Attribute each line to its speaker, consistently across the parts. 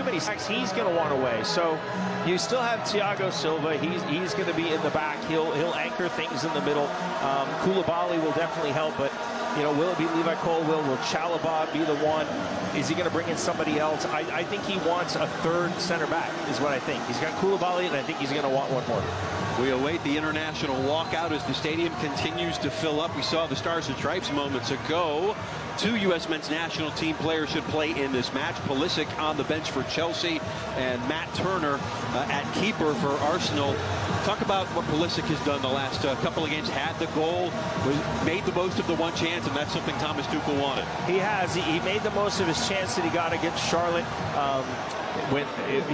Speaker 1: many sacks he's going to want away. So you still have Thiago Silva. He's going to be in the back. He'll anchor things in the middle. Koulibaly will definitely help, but you know, will it be Levi Colwill? Will Chalobah be the one? Is he going to bring in somebody else? I think he wants a third center back, is what I think. He's got Koulibaly, and I think he's going to want one more.
Speaker 2: We await the international walkout as the stadium continues to fill up. We saw the Stars and Stripes moments ago. 2 U.S. men's national team players should play in this match. Pulisic on the bench for Chelsea and Matt Turner at keeper for Arsenal. Talk about what Pulisic has done the last couple of games. Had the goal, made the most of the one chance, and that's something Thomas Tuchel wanted.
Speaker 1: He has. He made the most of his chance that he got against Charlotte. When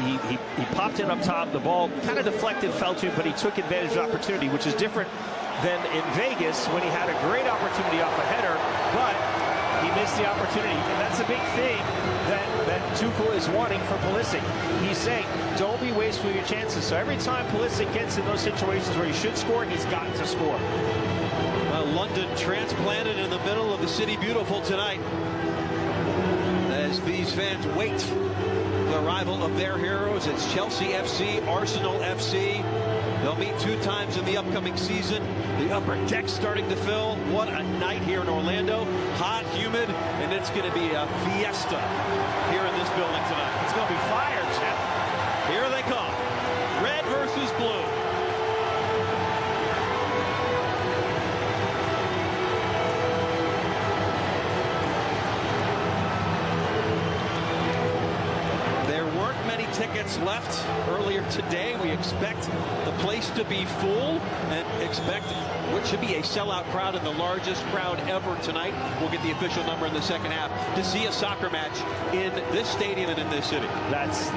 Speaker 1: he popped in up top, the ball kind of deflected, fell to him, but he took advantage of the opportunity, which is different than in Vegas when he had a great opportunity off a header, but he missed the opportunity. And that's a big thing that Tuchel is wanting for Pulisic. He's saying, don't be wasteful your chances. So every time Pulisic gets in those situations where he should score, he's got to score.
Speaker 2: London transplanted in the middle of the city beautiful tonight as these fans wait the arrival of their heroes. It's Chelsea FC, Arsenal FC. They'll meet 2 times in the upcoming season. The upper deck's starting to fill. What a night here in Orlando. Hot, humid, and it's going to be a fiesta here in this building tonight.
Speaker 1: It's going to be fire, Jeff.
Speaker 2: Here they come. Red versus blue. Tickets left earlier today. We expect the place to be full and expect what should be a sellout crowd and the largest crowd ever tonight. We'll get the official number in the second half to see a soccer match in this stadium and in this city.
Speaker 1: That's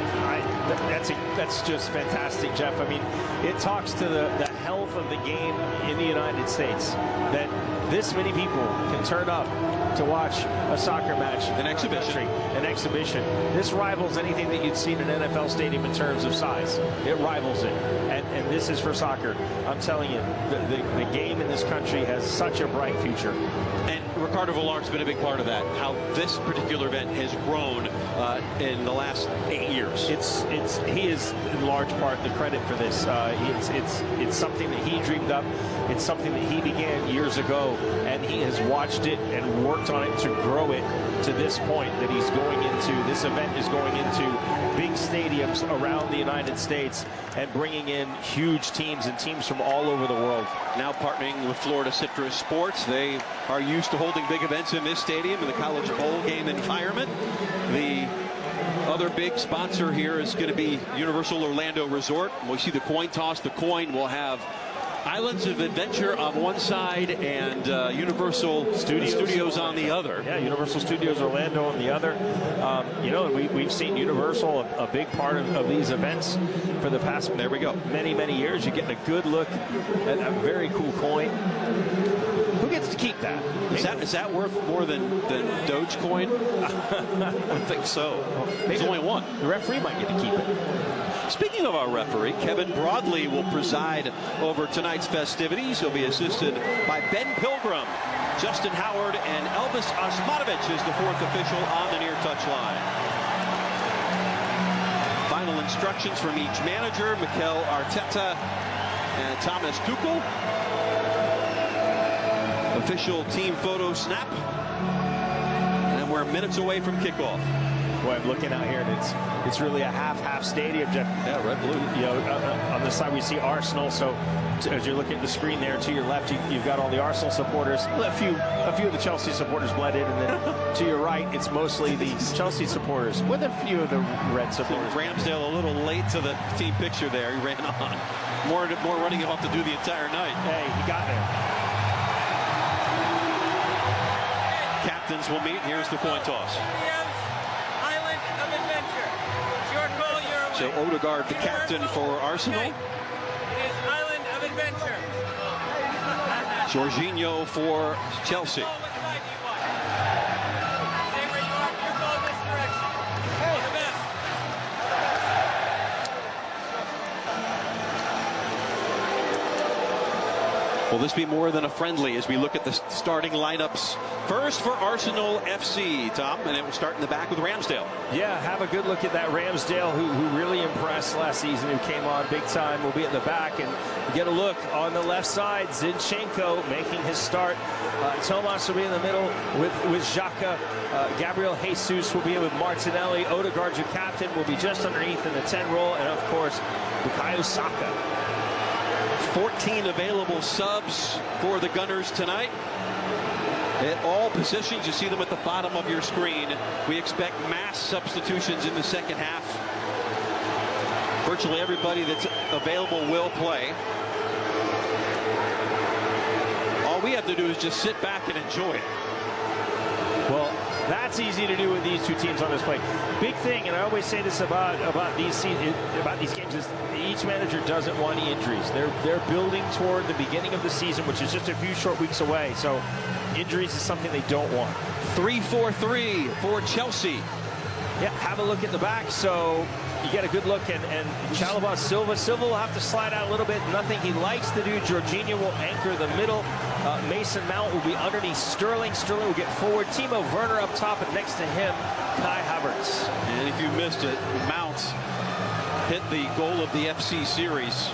Speaker 1: just fantastic, Jeff. I mean, it talks to the health of the game in the United States that this many people can turn up to watch a soccer match.
Speaker 2: An exhibition.
Speaker 1: An exhibition. This rivals anything that you'd seen in an NFL stadium in terms of size. It rivals it. And this is for soccer. I'm telling you, the game in this country has such a bright future.
Speaker 2: And Ricardo Villar's been a big part of that, how this particular event has grown in the last 8 years.
Speaker 1: He is in large part the credit for this. It's something that he dreamed up. It's something that he began years ago, and he has watched it and worked on it to grow it to this point that he's going into. This event is going into big stadiums around the United States and bringing in huge teams and teams from all over the world.
Speaker 2: Now partnering with Florida Citrus Sports. They are used to holding big events in this stadium in the college bowl game environment. The other big sponsor here is going to be Universal Orlando Resort. We see the coin toss. The coin will have Islands of Adventure on one side and Universal Studios on the other.
Speaker 1: Yeah, Universal Studios Orlando on the other. You know, we've seen Universal a big part of these events for the past many years. You're getting a good look at a very cool coin. Who gets to keep that?
Speaker 2: Is that worth more than Dogecoin? I don't think so. There's only one.
Speaker 1: The referee might get to keep it.
Speaker 2: Speaking of our referee, Kevin Broadley will preside over tonight's festivities. He'll be assisted by Ben Pilgrim. Justin Howard and Elvis Osmatovich is the 4th official on the near touch line. Final instructions from each manager, Mikel Arteta and Thomas Tuchel. Official team photo snap. And we're minutes away from kickoff.
Speaker 1: Boy, I'm looking out here, and it's really a half stadium, Jeff.
Speaker 2: Yeah, red blue.
Speaker 1: You know, on the side we see Arsenal. So as you're looking at the screen there, to your left, you've got all the Arsenal supporters. A few of the Chelsea supporters bled in, and then to your right, it's mostly the Chelsea supporters with a few of the red supporters.
Speaker 2: Ramsdale a little late to the team picture there. He ran on. More running he'll have to do the entire night.
Speaker 1: Hey, he got there.
Speaker 2: Captains will meet. Here's the coin toss. So Odegaard, the captain for Arsenal.
Speaker 3: It is Island of Adventure.
Speaker 2: Jorginho for Chelsea.
Speaker 3: Stay where you are. You're going this direction. All the best.
Speaker 2: Will this be more than a friendly as we look at the starting lineups? First for Arsenal FC, Tom, and it will start in the back with Ramsdale.
Speaker 1: Yeah, have a good look at that Ramsdale, who really impressed last season, who came on big time. Will be in the back, and get a look on the left side. Zinchenko making his start. Tomas will be in the middle with Xhaka. Gabriel Jesus will be in with Martinelli. Odegaard, your captain, will be just underneath in the 10 role, and of course, Bukayo Saka.
Speaker 2: 14 available subs for the Gunners tonight. At all positions, you see them at the bottom of your screen. We expect mass substitutions in the second half. Virtually everybody that's available will play. All we have to do is just sit back and enjoy it.
Speaker 1: Well, that's easy to do with these two teams on this play. Big thing, and I always say this about these games, is each manager doesn't want any injuries. They're building toward the beginning of the season, which is just a few short weeks away. So injuries is something they don't want.
Speaker 2: 3-4-3 for Chelsea.
Speaker 1: Yeah, have a look at the back. So you get a good look, and Chalobah Silva will have to slide out a little bit. Nothing he likes to do. Jorginho will anchor the middle. Mason Mount will be underneath Sterling. Sterling will get forward. Timo Werner up top, and next to him, Kai Havertz.
Speaker 2: And if you missed it, Mount hit the goal of the FC series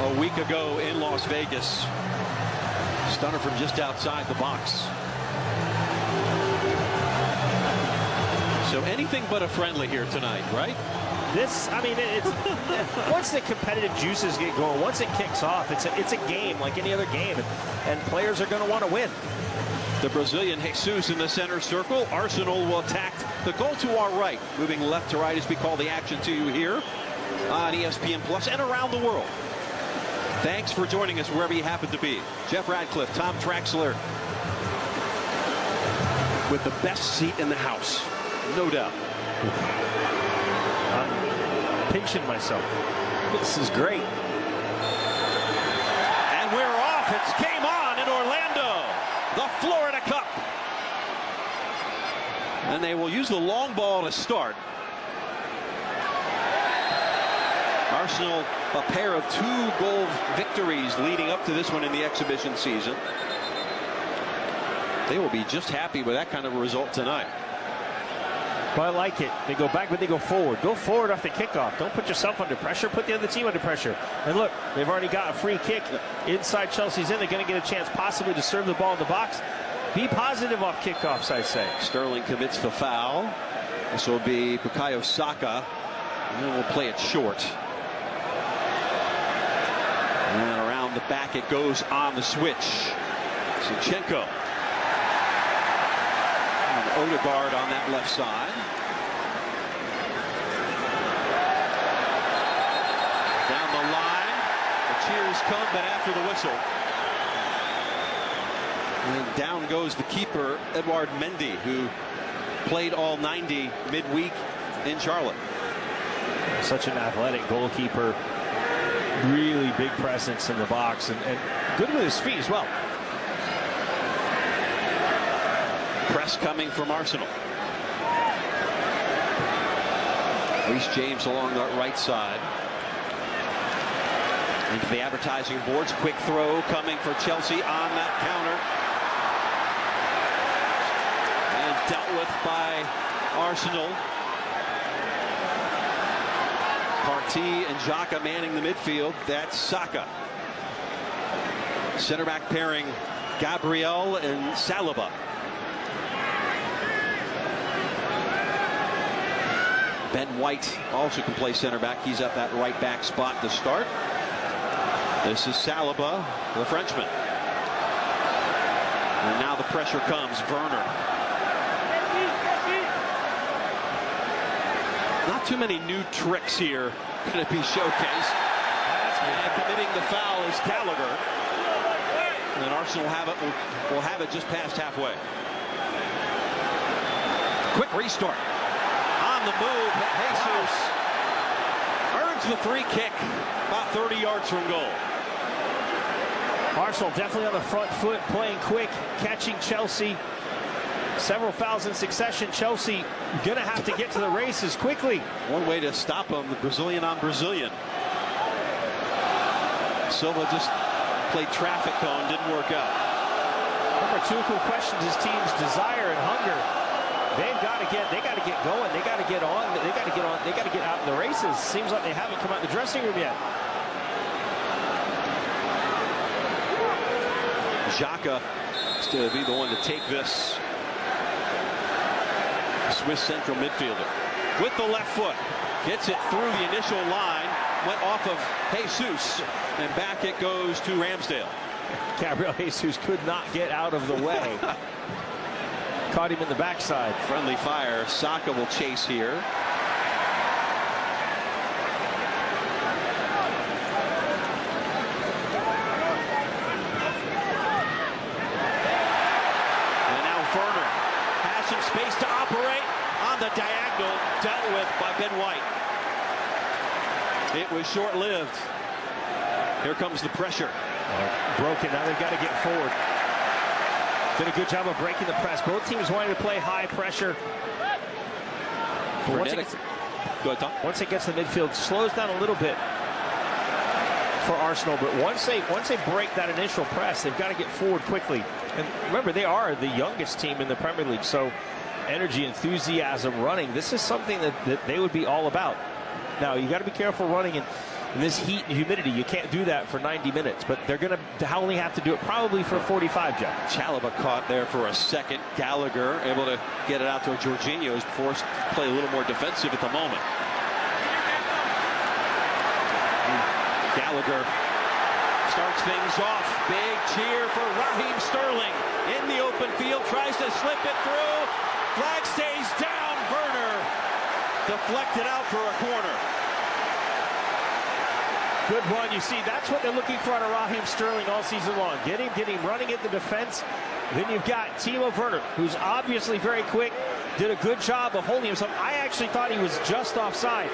Speaker 2: a week ago in Las Vegas. Stunner from just outside the box. So anything but a friendly here tonight, right?
Speaker 1: This, I mean, it's once the competitive juices get going, once it kicks off, it's a game like any other game, and players are going to want to win.
Speaker 2: The Brazilian Jesus in the center circle. Arsenal will attack the goal to our right, moving left to right as we call the action to you here on ESPN Plus and around the world. Thanks for joining us wherever you happen to be. Jeff Radcliffe, Tom Traxler, with the best seat in the house, no doubt.
Speaker 1: I'm pinching myself. This is great.
Speaker 2: And we're off. It's game on in Orlando, the Florida Cup. And they will use the long ball to start. Arsenal, a pair of 2-goal victories leading up to this one in the exhibition season. They will be just happy with that kind of a result tonight.
Speaker 1: Well, I like it. They go back, but they go forward. Go forward off the kickoff. Don't put yourself under pressure. Put the other team under pressure. And look, they've already got a free kick inside Chelsea's end. They're going to get a chance possibly to serve the ball in the box. Be positive off kickoffs, I say.
Speaker 2: Sterling commits the foul. This will be Bukayo Saka. And then we'll play it short. And around the back it goes on the switch. Zinchenko. And Odegaard on that left side. Down the line. The cheers come, but after the whistle. And down goes the keeper, Edouard Mendy, who played all 90 midweek in Charlotte.
Speaker 1: Such an athletic goalkeeper. Really big presence in the box, and good with his feet as well.
Speaker 2: Press coming from Arsenal. Reece James along the right side. Into the advertising boards. Quick throw coming for Chelsea on that counter. And dealt with by Arsenal. Partey and Xhaka manning the midfield. That's Saka. Center back pairing Gabriel and Saliba. Ben White also can play center back. He's at that right back spot to start. This is Saliba, the Frenchman. And now the pressure comes. Werner. Not too many new tricks here going to be showcased. And committing the foul is Gallagher. And Arsenal will have it just past halfway. Quick restart. On the move, Jesus earns the free kick about 30 yards from goal.
Speaker 1: Arsenal definitely on the front foot, playing quick, catching Chelsea. Several fouls in succession. Chelsea going to have to get to the races quickly.
Speaker 2: One way to stop them, the Brazilian on Brazilian. Silva just played traffic cone, didn't work out.
Speaker 1: Remember, Tuchel questions his team's desire and hunger. They got to get going. They got to get on. They got to get out in the races. Seems like they haven't come out of the dressing room yet.
Speaker 2: Xhaka is to be the one to take this. Swiss central midfielder with the left foot. Gets it through the initial line. Went off of Jesus. And back it goes to Ramsdale.
Speaker 1: Gabriel Jesus could not get out of the way. Caught him in the backside.
Speaker 2: Friendly fire. Saka will chase here. And now Werner has some space to operate on the diagonal, dealt with by Ben White. It was short-lived. Here comes the pressure.
Speaker 1: Broken. Now they've got to get forward. Did a good job of breaking the press. Both teams wanted to play high pressure. Once it gets to the midfield, slows down a little bit for Arsenal. But once they break that initial press, they've got to get forward quickly. And remember, they are the youngest team in the Premier League. So energy, enthusiasm, running. This is something that they would be all about. Now, you got to be careful running in this heat and humidity. You can't do that for 90 minutes, but they're going to only have to do it probably for 45, Jeff.
Speaker 2: Chalobah caught there for a second. Gallagher able to get it out to Jorginho, who's forced to play a little more defensive at the moment. Gallagher starts things off. Big cheer for Raheem Sterling in the open field. Tries to slip it through. Flag stays down. Werner deflected out for a corner.
Speaker 1: Good run. You see, that's what they're looking for out of Raheem Sterling all season long. Get him running at the defense. Then you've got Timo Werner, who's obviously very quick. Did a good job of holding himself. I actually thought he was just offside.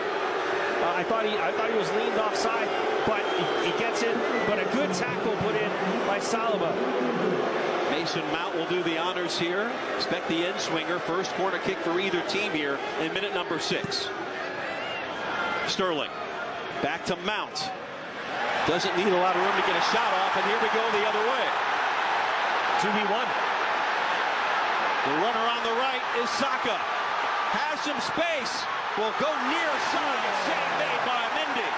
Speaker 1: I thought he was leaned offside, but he gets it. But a good tackle put in by Saliba.
Speaker 2: Mason Mount will do the honors here. Expect the end swinger. First corner kick for either team here in minute number 6. Sterling back to Mount. Doesn't need a lot of room to get a shot off, and here we go the other way.
Speaker 1: 2v1.
Speaker 2: The runner on the right is Saka. Has some space. Will go near side. Save made by Mendy.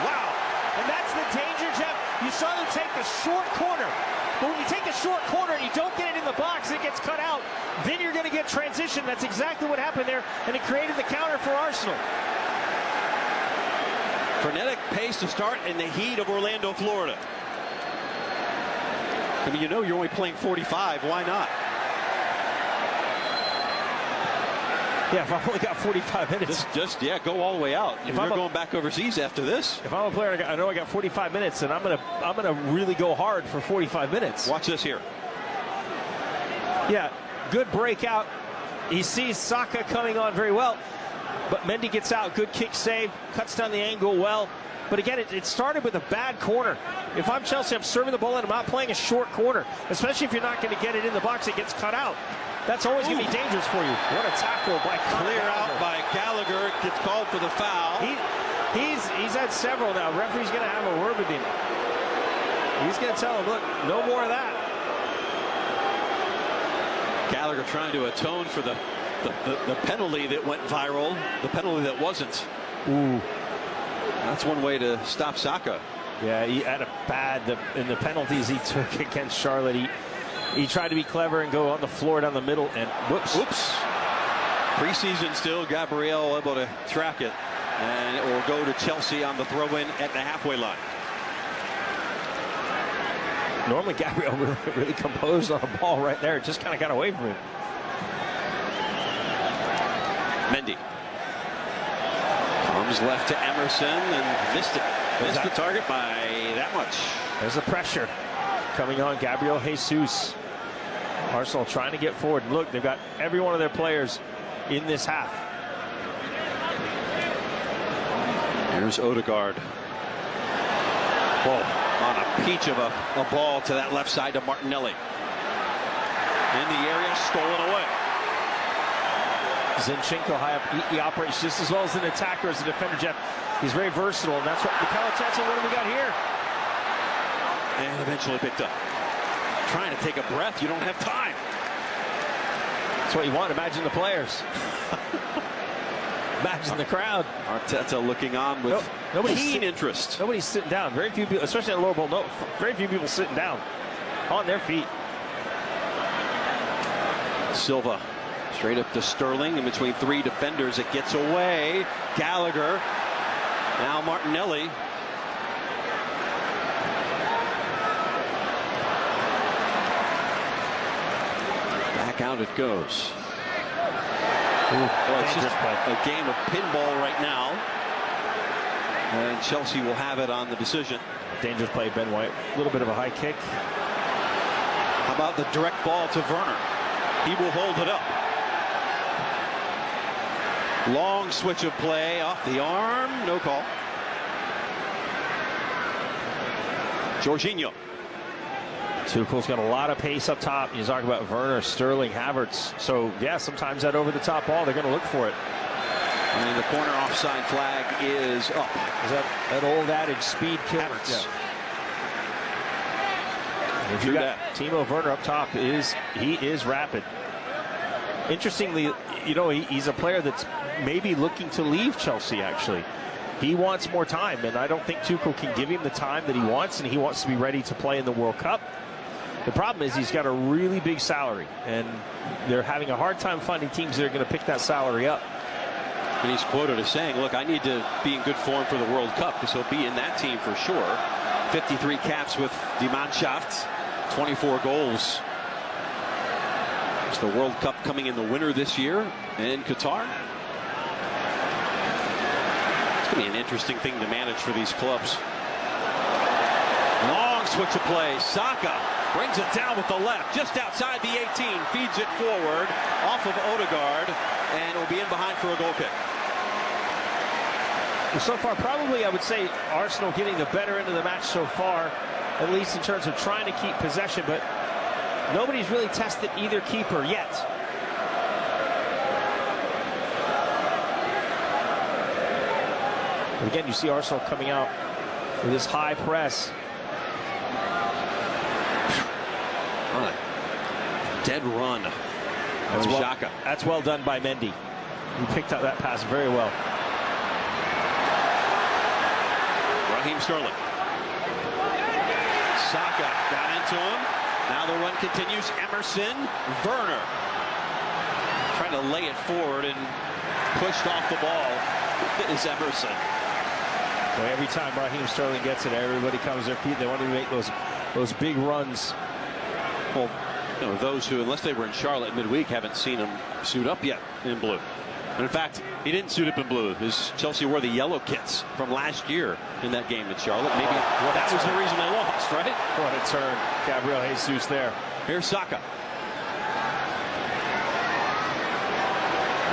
Speaker 1: Wow. And that's the danger, Jeff. You saw them take the short corner. But when you take the short corner and you don't get it in the box, it gets cut out. Then you're going to get transition. That's exactly what happened there, and it created the counter for Arsenal.
Speaker 2: Frenetic pace to start in the heat of Orlando, Florida. I mean, you know you're only playing 45. Why not?
Speaker 1: Yeah, if I've only got 45 minutes.
Speaker 2: Just go all the way out. If you're going back overseas after this.
Speaker 1: If I'm a player, I know I got 45 minutes, and I'm gonna really go hard for 45 minutes.
Speaker 2: Watch this here.
Speaker 1: Yeah, good breakout. He sees Saka coming on very well. But Mendy gets out, good kick save, cuts down the angle well. But again, it started with a bad corner. If I'm Chelsea, I'm serving the ball in. I'm not playing a short corner, especially if you're not going to get it in the box. It gets cut out. That's always going to be dangerous for you. What a tackle by
Speaker 2: Clear out by Gallagher. Gets called for the foul.
Speaker 1: He's had several now. Referee's going to have a word with him. He's going to tell him, look, no more of that.
Speaker 2: Gallagher trying to atone for the penalty that went viral, the penalty that wasn't.
Speaker 1: Ooh.
Speaker 2: That's one way to stop Saka.
Speaker 1: Yeah, he had a bad in the penalties he took against Charlotte. He tried to be clever and go on the floor down the middle, and whoops.
Speaker 2: Preseason still, Gabriel able to track it, and it will go to Chelsea on the throw-in at the halfway line.
Speaker 1: Normally Gabriel really composed on a ball right there. It just kind of got away from him.
Speaker 2: Mendy comes left to Emerson and missed it. Missed the target by that much.
Speaker 1: There's the pressure coming on Gabriel Jesus. Arsenal trying to get forward. Look, they've got every one of their players in this half.
Speaker 2: Here's Odegaard. Whoa. On a peach of a ball to that left side to Martinelli. In the area, stolen away.
Speaker 1: Zinchenko high up. He operates just as well as an attacker as a defender, Jeff. He's very versatile, and that's what Mikel Arteta, what do we got here?
Speaker 2: And eventually picked up. Trying to take a breath. You don't have time.
Speaker 1: That's what you want. Imagine the players. Imagine the crowd.
Speaker 2: Arteta looking on with keen interest.
Speaker 1: Nobody's sitting down. Very few people, especially at lower bowl. No, very few people sitting down on their feet.
Speaker 2: Silva straight up to Sterling in between three defenders. It gets away. Gallagher. Now Martinelli. Back out it goes. Well, it's just a game of pinball right now. And Chelsea will have it on the decision.
Speaker 1: Dangerous play, Ben White. A little bit of a high kick.
Speaker 2: How about the direct ball to Werner? He will hold it up. Long switch of play off the arm. No call. Jorginho.
Speaker 1: Tuchel's got a lot of pace up top. You talk about Werner, Sterling, Havertz. So, yeah, sometimes that over-the-top ball, they're going to look for it.
Speaker 2: And the corner offside flag is up.
Speaker 1: Is that old adage, speed kills?
Speaker 2: Havertz.
Speaker 1: Yeah. If you got Timo Werner up top, he is rapid. Interestingly, you know, he's a player that's maybe looking to leave Chelsea, actually. He wants more time, and I don't think Tuchel can give him the time that he wants, and he wants to be ready to play in the World Cup. The problem is he's got a really big salary, and they're having a hard time finding teams that are going to pick that salary up.
Speaker 2: And he's quoted as saying, look, I need to be in good form for the World Cup, because he'll be in that team for sure. 53 caps with Die Mannschaft, 24 goals. It's the World Cup coming in the winter this year in Qatar. It's going to be an interesting thing to manage for these clubs. Long switch of play. Saka brings it down with the left, just outside the 18, feeds it forward, off of Odegaard, and will be in behind for a goal kick.
Speaker 1: Well, so far, probably, I would say, Arsenal getting the better end of the match so far, at least in terms of trying to keep possession, but nobody's really tested either keeper yet. But again, you see Arsenal coming out with this high press.
Speaker 2: On a dead run.
Speaker 1: That's well done by Mendy. He picked up that pass very well.
Speaker 2: Raheem Sterling. Saka got into him. Now the run continues. Emerson. Werner trying to lay it forward and pushed off the ball. It is Emerson.
Speaker 1: Well, every time Raheem Sterling gets it, everybody comes to their feet. They want to make those big runs.
Speaker 2: Well, you know, those who, unless they were in Charlotte midweek, haven't seen him suit up yet in blue. And in fact, he didn't suit up in blue. Chelsea wore the yellow kits from last year in that game in Charlotte. Maybe that was the reason they lost, right?
Speaker 1: What a turn. Gabriel Jesus there.
Speaker 2: Here's Saka.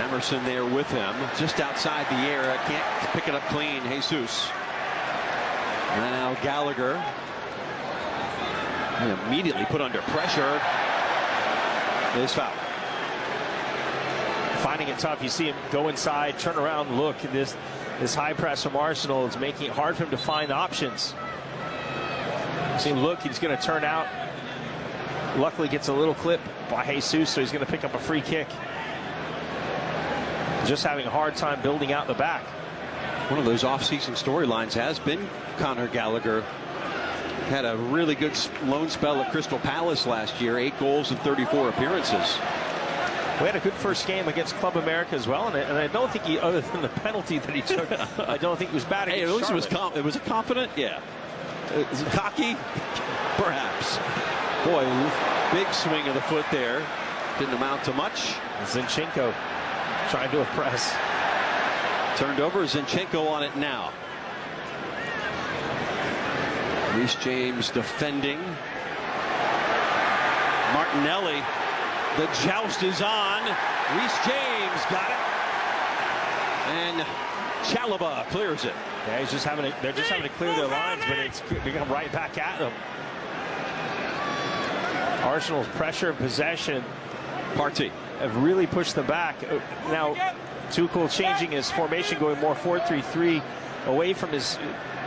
Speaker 2: Emerson there with him, just outside the area. Can't pick it up clean. Jesus. And now Gallagher. He immediately put under pressure. Is foul.
Speaker 1: Finding it tough. You see him go inside, turn around, look. And this high press from Arsenal is making it hard for him to find options. See him look. He's going to turn out. Luckily gets a little clip by Jesus, so he's going to pick up a free kick. Just having a hard time building out the back.
Speaker 2: One of those off-season storylines has been Conor Gallagher. Had a really good loan spell at Crystal Palace last year. 8 goals and 34 appearances.
Speaker 1: We had a good first game against Club America as well, and I don't think other than the penalty that he took, I don't think he was bad against
Speaker 2: Charlotte. At least it was a confident, yeah. Is it cocky? Perhaps. Boy, big swing of the foot there. Didn't amount to much.
Speaker 1: Zinchenko trying to press.
Speaker 2: Turned over. Zinchenko on it now. Reece James defending. Martinelli. The joust is on. Reece James got it. And Chalobah clears it.
Speaker 1: Yeah, they're just having to clear their lines, but it's become right back at them. Arsenal's pressure and possession have really pushed them back. Now, Tuchel changing his formation, going more 4-3-3. away from his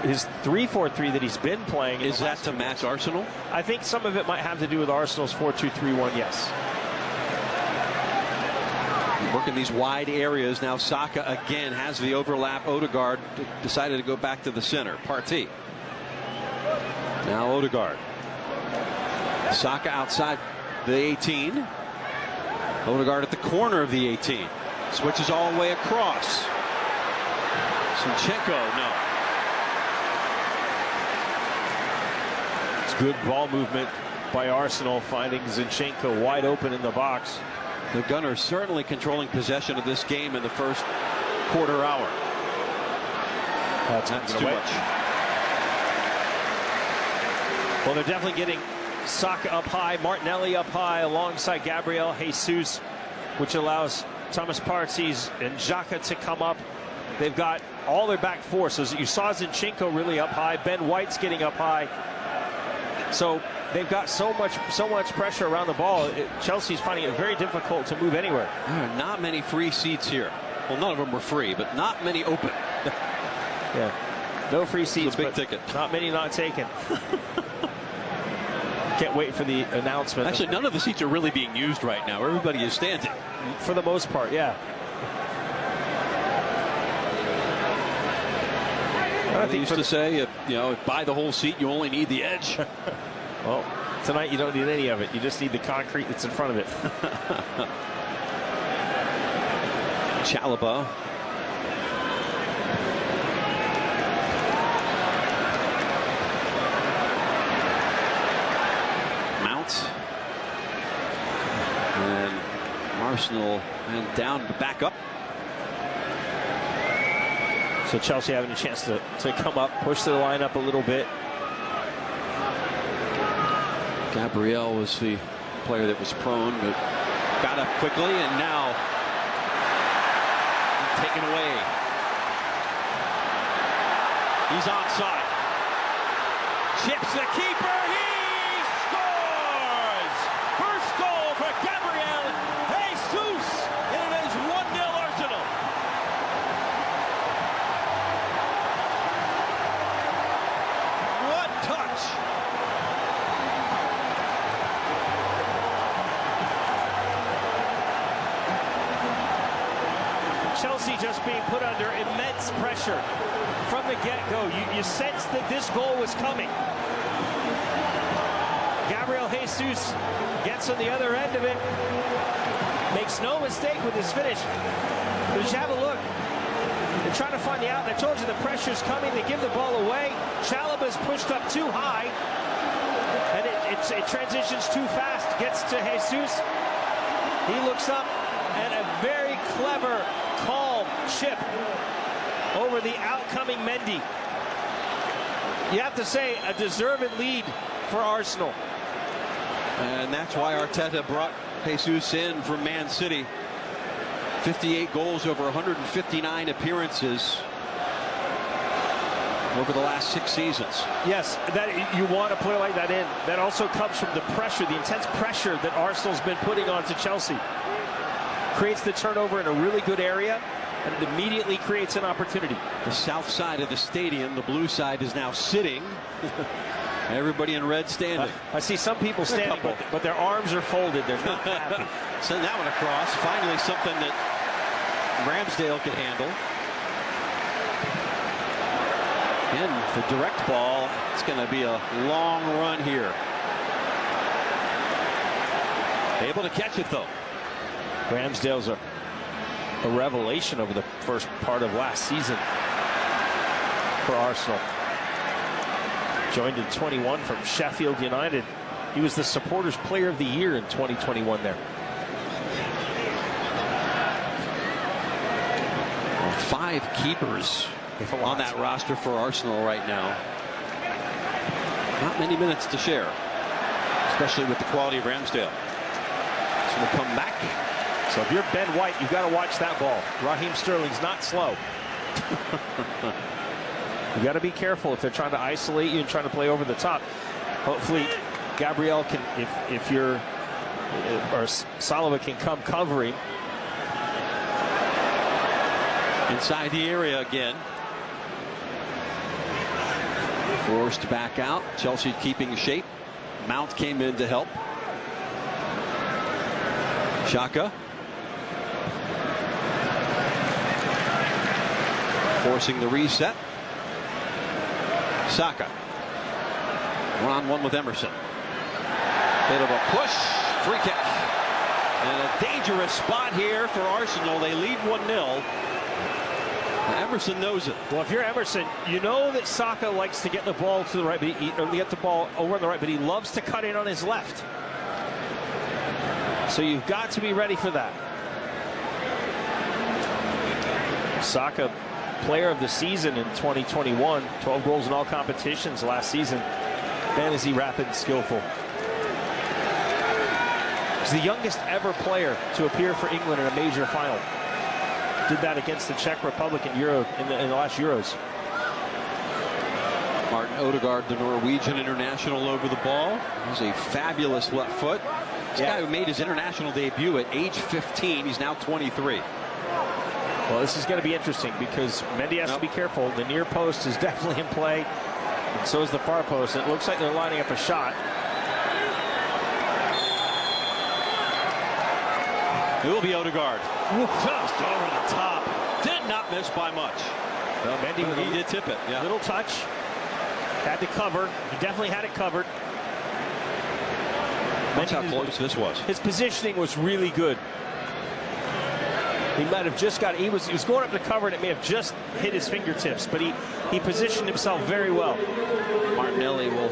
Speaker 1: 3-4-3 that he's been playing.
Speaker 2: Is that to match Arsenal?
Speaker 1: I think some of it might have to do with Arsenal's 4-2-3-1, yes.
Speaker 2: Working these wide areas. Now Saka again has the overlap. Odegaard decided to go back to the center. Partey. Now Odegaard. Saka outside the 18. Odegaard at the corner of the 18. Switches all the way across. Zinchenko, no.
Speaker 1: It's good ball movement by Arsenal, finding Zinchenko wide open in the box.
Speaker 2: The Gunners certainly controlling possession of this game in the first quarter hour.
Speaker 1: That's
Speaker 2: too much.
Speaker 1: Well, they're definitely getting Saka up high, Martinelli up high alongside Gabriel Jesus, which allows Thomas Partey and Xhaka to come up. They've got all their back four. So you saw Zinchenko really up high. Ben White's getting up high. So they've got so much pressure around the ball. Chelsea's finding it very difficult to move anywhere.
Speaker 2: There are not many free seats here. Well, none of them were free, but not many open.
Speaker 1: Yeah, no free seats.
Speaker 2: Big ticket.
Speaker 1: Not many not taken. Can't wait for the announcement.
Speaker 2: Actually, none of the seats are really being used right now. Everybody is standing.
Speaker 1: For the most part, yeah.
Speaker 2: I think used to say, if buy the whole seat, you only need the edge.
Speaker 1: Well, tonight you don't need any of it. You just need the concrete that's in front of it.
Speaker 2: Chalobah. Mount. And Arsenal and down back up.
Speaker 1: So Chelsea having a chance to come up, push their line up a little bit.
Speaker 2: Gabriel was the player that was prone, but got up quickly, and now taken away. He's onside. Chips the keeper. He scores! First goal for Gabriel Jesus, and it is 1-0 Arsenal. What touch!
Speaker 1: Chelsea just being put under immense pressure from the get-go. You sensed that this goal was coming. Gabriel Jesus gets on the other end of it. Makes no mistake with his finish. But you have a look. They're trying to find the out. I told you the pressure's coming. They give the ball away. Chalobah's pushed up too high. And it transitions too fast. Gets to Jesus. He looks up, and a very clever, calm chip over the outcoming Mendy. You have to say, a deserved lead for Arsenal.
Speaker 2: And that's why Arteta brought Jesus in from Man City. 58 goals over 159 appearances over the last 6 seasons.
Speaker 1: Yes, that you want a player like that in. That also comes from the pressure, the intense pressure that Arsenal's been putting onto Chelsea. Creates the turnover in a really good area and it immediately creates an opportunity.
Speaker 2: The south side of the stadium, the blue side, is now sitting. Everybody in red standing.
Speaker 1: I see some people standing, but their arms are folded. They're not happy.
Speaker 2: Send that one across. Finally, something that Ramsdale can handle. And the direct ball, it's going to be a long run here. Able to catch it, though.
Speaker 1: Ramsdale's a revelation over the first part of last season for Arsenal. Joined in 21 from Sheffield United. He was the Supporters Player of the Year in 2021 there.
Speaker 2: Well, 5 keepers on that roster for Arsenal right now. Not many minutes to share, especially with the quality of Ramsdale. So we'll come back.
Speaker 1: So if you're Ben White, you've got to watch that ball. Raheem Sterling's not slow. You've got to be careful if they're trying to isolate you and trying to play over the top. Hopefully, Gabriel can, if you're, or Saliba can come covering.
Speaker 2: Inside the area again. Forced back out. Chelsea keeping shape. Mount came in to help. Xhaka. Forcing the reset. Saka. 1-on-1 with Emerson. Bit of a push. Free kick. And a dangerous spot here for Arsenal. They lead 1-0. Emerson knows it.
Speaker 1: Well, if you're Emerson, you know that Saka likes to get the ball to the right, or get the ball over on the right, but he loves to cut in on his left. So you've got to be ready for that. Saka, player of the season in 2021, 12 goals in all competitions last season. Man, is he rapid and skillful. He's the youngest ever player to appear for England in a major final. Did that against the Czech Republic in the last Euros.
Speaker 2: Martin Odegaard, the Norwegian international, over the ball. He's a fabulous left foot. This guy who made his international debut at age 15. He's now 23.
Speaker 1: Well, this is going to be interesting because Mendy has to be careful. The near post is definitely in play, and so is the far post. It looks like they're lining up a shot.
Speaker 2: It will be Odegaard. Just over the top. Did not miss by much.
Speaker 1: Well, Mendy,
Speaker 2: he did tip it. Yeah.
Speaker 1: Little touch. Had to cover. He definitely had it covered.
Speaker 2: That's how close this was.
Speaker 1: His positioning was really good. He might have just got. He was going up to cover, and it may have just hit his fingertips. But he positioned himself very well.
Speaker 2: Martinelli will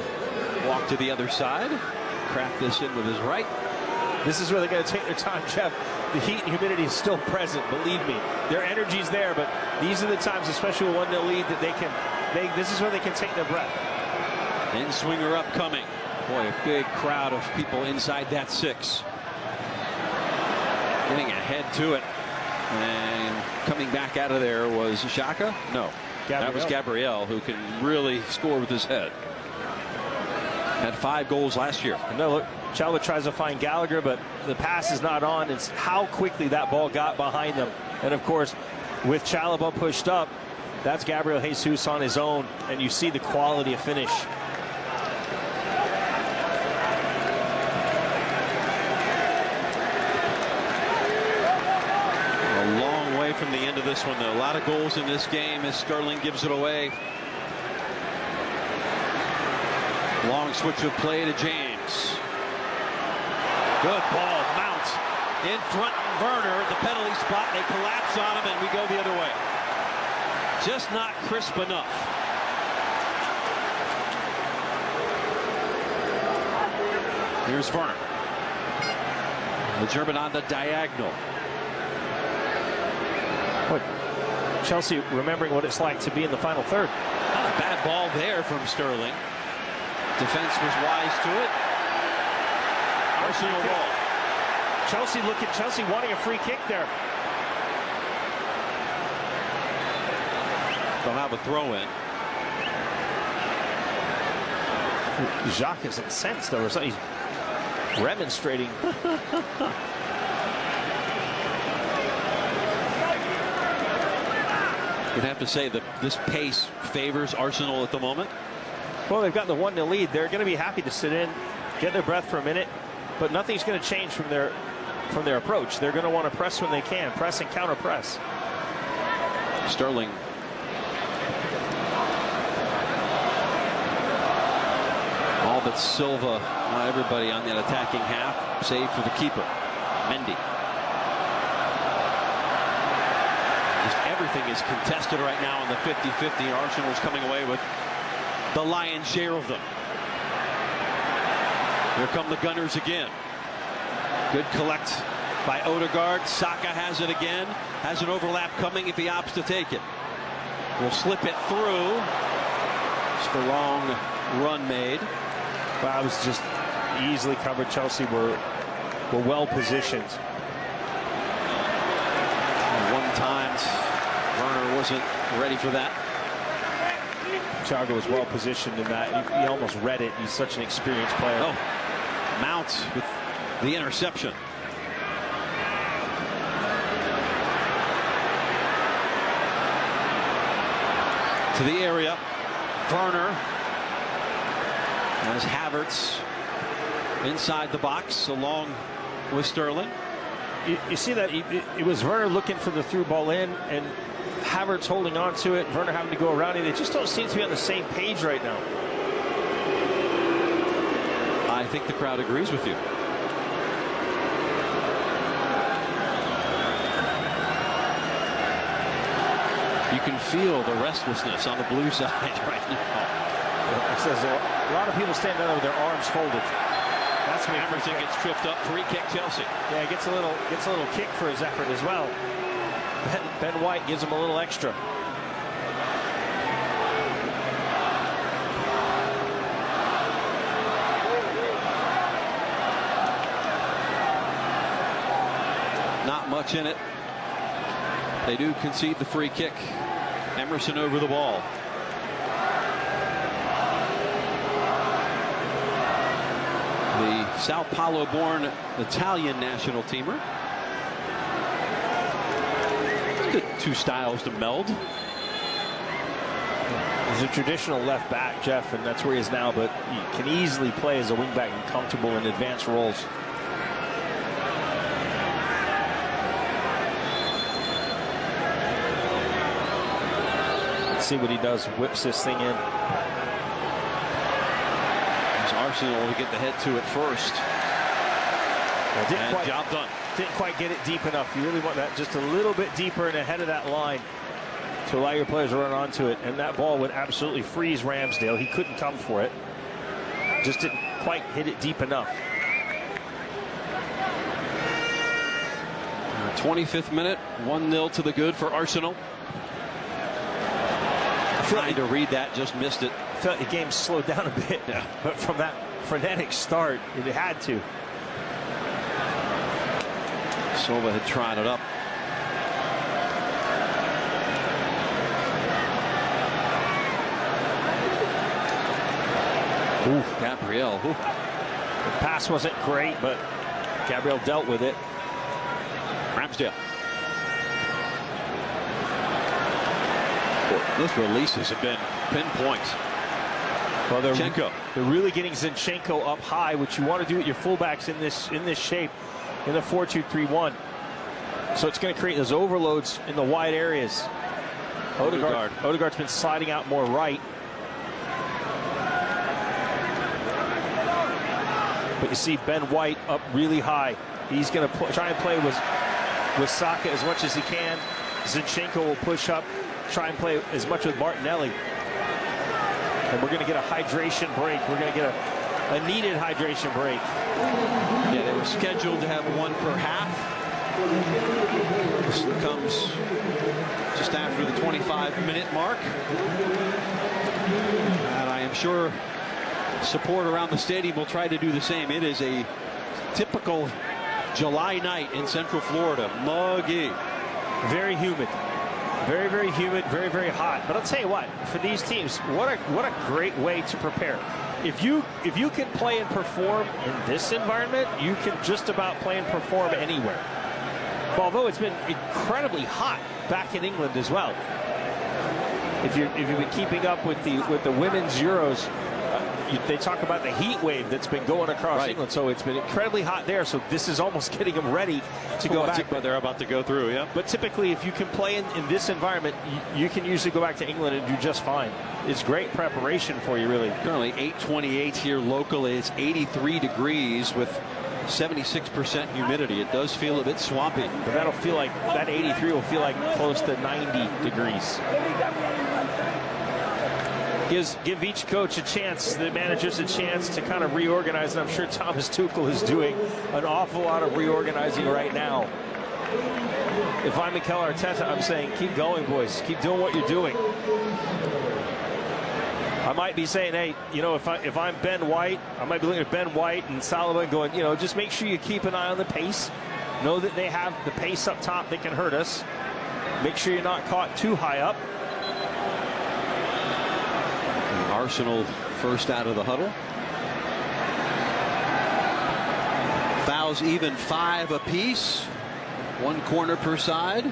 Speaker 2: walk to the other side. Crack this in with his right.
Speaker 1: This is where they're going to take their time, Jeff. The heat and humidity is still present, believe me. Their energy's there, but these are the times, especially with 1-0 lead, that they can. This is where they can take their breath.
Speaker 2: And swinger upcoming. Boy, a big crowd of people inside that 6. Getting ahead to it. And coming back out of there was Xhaka? No. That was Gabriel, who can really score with his head. Had 5 goals last year.
Speaker 1: And no, look, Chalobah tries to find Gallagher, but the pass is not on. It's how quickly that ball got behind them. And of course, with Chalobah pushed up, that's Gabriel Jesus on his own, and you see the quality of finish.
Speaker 2: A long way from the end of this one, though. A lot of goals in this game as Sterling gives it away. Long switch of play to James. Good ball. Mount in front. Werner at the penalty spot. They collapse on him, and we go the other way. Just not crisp enough. Here's Werner. The German on the diagonal.
Speaker 1: What? Chelsea remembering what it's like to be in the final third.
Speaker 2: Not a bad ball there from Sterling. Defense was wise to it. Arsenal ball.
Speaker 1: Chelsea wanting a free kick there.
Speaker 2: They'll have a throw in.
Speaker 1: Jacques is incensed though, or something. He's remonstrating.
Speaker 2: You'd have to say that this pace favors Arsenal at the moment.
Speaker 1: Well, they've got the 1-0 lead. They're going to be happy to sit in, get their breath for a minute, but nothing's going to change from their approach. They're going to want to press when they can, press and counter press.
Speaker 2: Sterling. All but Silva, not everybody on that attacking half, save for the keeper, Mendy. Just everything is contested right now on the 50-50. Arsenal's coming away with the lion's share of them. Here come the Gunners again. Good collect by Odegaard. Saka has it again. Has an overlap coming if he opts to take it. Will slip it through. Just a long run made.
Speaker 1: Wow, it was just easily covered. Chelsea were well positioned.
Speaker 2: One time, Werner wasn't ready for that.
Speaker 1: Thiago was well positioned in that. He almost read it. He's such an experienced player.
Speaker 2: Oh, Mount with the interception. To the area. Werner As Havertz inside the box along with Sterling.
Speaker 1: You see that it was Werner looking for the through ball in, and Havertz holding on to it, Werner having to go around it. They just don't seem to be on the same page right now.
Speaker 2: I think the crowd agrees with you. You can feel the restlessness on the blue side right now.
Speaker 1: It says a lot of people stand there with their arms folded. That's when
Speaker 2: Emerson gets tripped up. Free kick, Chelsea.
Speaker 1: Yeah, gets a little kick for his effort as well. Ben White gives him a little extra.
Speaker 2: Not much in it. They do concede the free kick. Emerson over the ball. The Sao Paulo-born Italian national teamer. Good two styles to meld.
Speaker 1: He's a traditional left back, Jeff, and that's where he is now, but he can easily play as a wingback and comfortable in advanced roles. Let's see what he does. Whips this thing in.
Speaker 2: Arsenal to get the head to it first.
Speaker 1: Well,
Speaker 2: job done.
Speaker 1: Didn't quite get it deep enough. You really want that just a little bit deeper and ahead of that line to allow your players to run onto it. And that ball would absolutely freeze Ramsdale. He couldn't come for it. Just didn't quite hit it deep enough.
Speaker 2: 25th minute, 1-0 to the good for Arsenal. Trying to read that, just missed it.
Speaker 1: I felt the game slowed down a bit, but from that frenetic start, it had to.
Speaker 2: Silva had tried it up. Ooh, Gabriel. Ooh.
Speaker 1: The pass wasn't great, but Gabriel dealt with it.
Speaker 2: Ramsdale. Those releases have been pinpoint.
Speaker 1: Well, they're really getting Zinchenko up high, which you want to do with your fullbacks in this shape, in the 4-2-3-1. So it's going to create those overloads in the wide areas. Odegaard's been sliding out more right. But you see Ben White up really high. He's going to try and play with Saka as much as he can. Zinchenko will push up, try and play as much with Martinelli. And we're going to get a hydration break. We're going to get a needed hydration break.
Speaker 2: Yeah, they were scheduled to have one per half. This comes just after the 25-minute mark. And I am sure support around the stadium will try to do the same. It is a typical July night in Central Florida. Muggy.
Speaker 1: Very humid. Very, very humid, very, very hot. But I'll tell you what, for these teams, what a great way to prepare. If you can play and perform in this environment, you can just about play and perform anywhere. Although it's been incredibly hot back in England as well. If you've been keeping up with the women's Euros, they talk about the heat wave that's been going across England. So it's been incredibly hot there. So this is almost getting them ready to go back.
Speaker 2: But they're about to go through, yeah.
Speaker 1: But typically, if you can play in this environment, you can usually go back to England and do just fine. It's great preparation for you, really.
Speaker 2: Currently 8:28 here locally. It's 83 degrees with 76% humidity. It does feel a bit swampy.
Speaker 1: But that'll feel like, that 83 will feel like close to 90 degrees. Give each coach a chance, the managers a chance to kind of reorganize. And I'm sure Thomas Tuchel is doing an awful lot of reorganizing right now. If I'm Mikel Arteta, I'm saying, keep going, boys. Keep doing what you're doing. I might be saying, hey, you know, if I'm Ben White, I might be looking at Ben White and Saliba going, you know, just make sure you keep an eye on the pace. Know that they have the pace up top that can hurt us. Make sure you're not caught too high up.
Speaker 2: Arsenal first out of the huddle. Fouls even 5 apiece. 1 corner per side.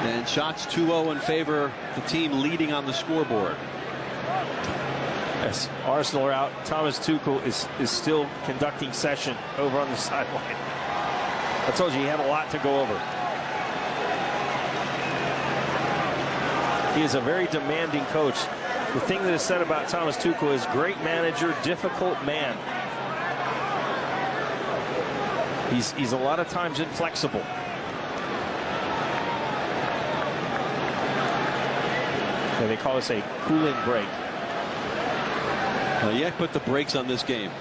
Speaker 2: And shots 2-0 in favor of the team leading on the scoreboard.
Speaker 1: As Arsenal are out, Thomas Tuchel is still conducting session over on the sideline. I told you he had a lot to go over. He is a very demanding coach. The thing that is said about Thomas Tuchel is great manager, difficult man. He's a lot of times inflexible. And they call this a cooling break.
Speaker 2: Well, Yet put the brakes on this game.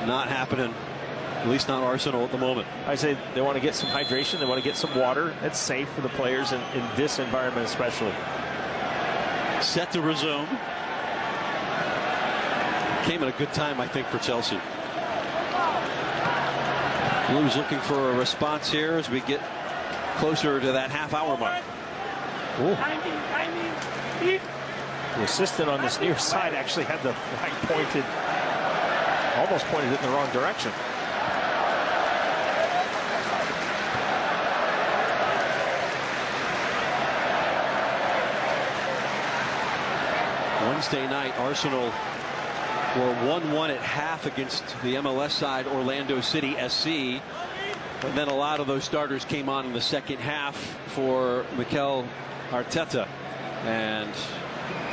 Speaker 2: Not happening. At least not Arsenal at the moment.
Speaker 1: I say they want to get some hydration. They want to get some water. That's safe for the players in this environment especially.
Speaker 2: Set to resume. Came at a good time, I think, for Chelsea. Blues looking for a response here as we get closer to that half-hour mark.
Speaker 1: The assistant on this near side actually had the flag pointed, almost pointed it in the wrong direction.
Speaker 2: Wednesday night, Arsenal were 1-1 at half against the MLS side Orlando City SC. And then a lot of those starters came on in the second half for Mikel Arteta and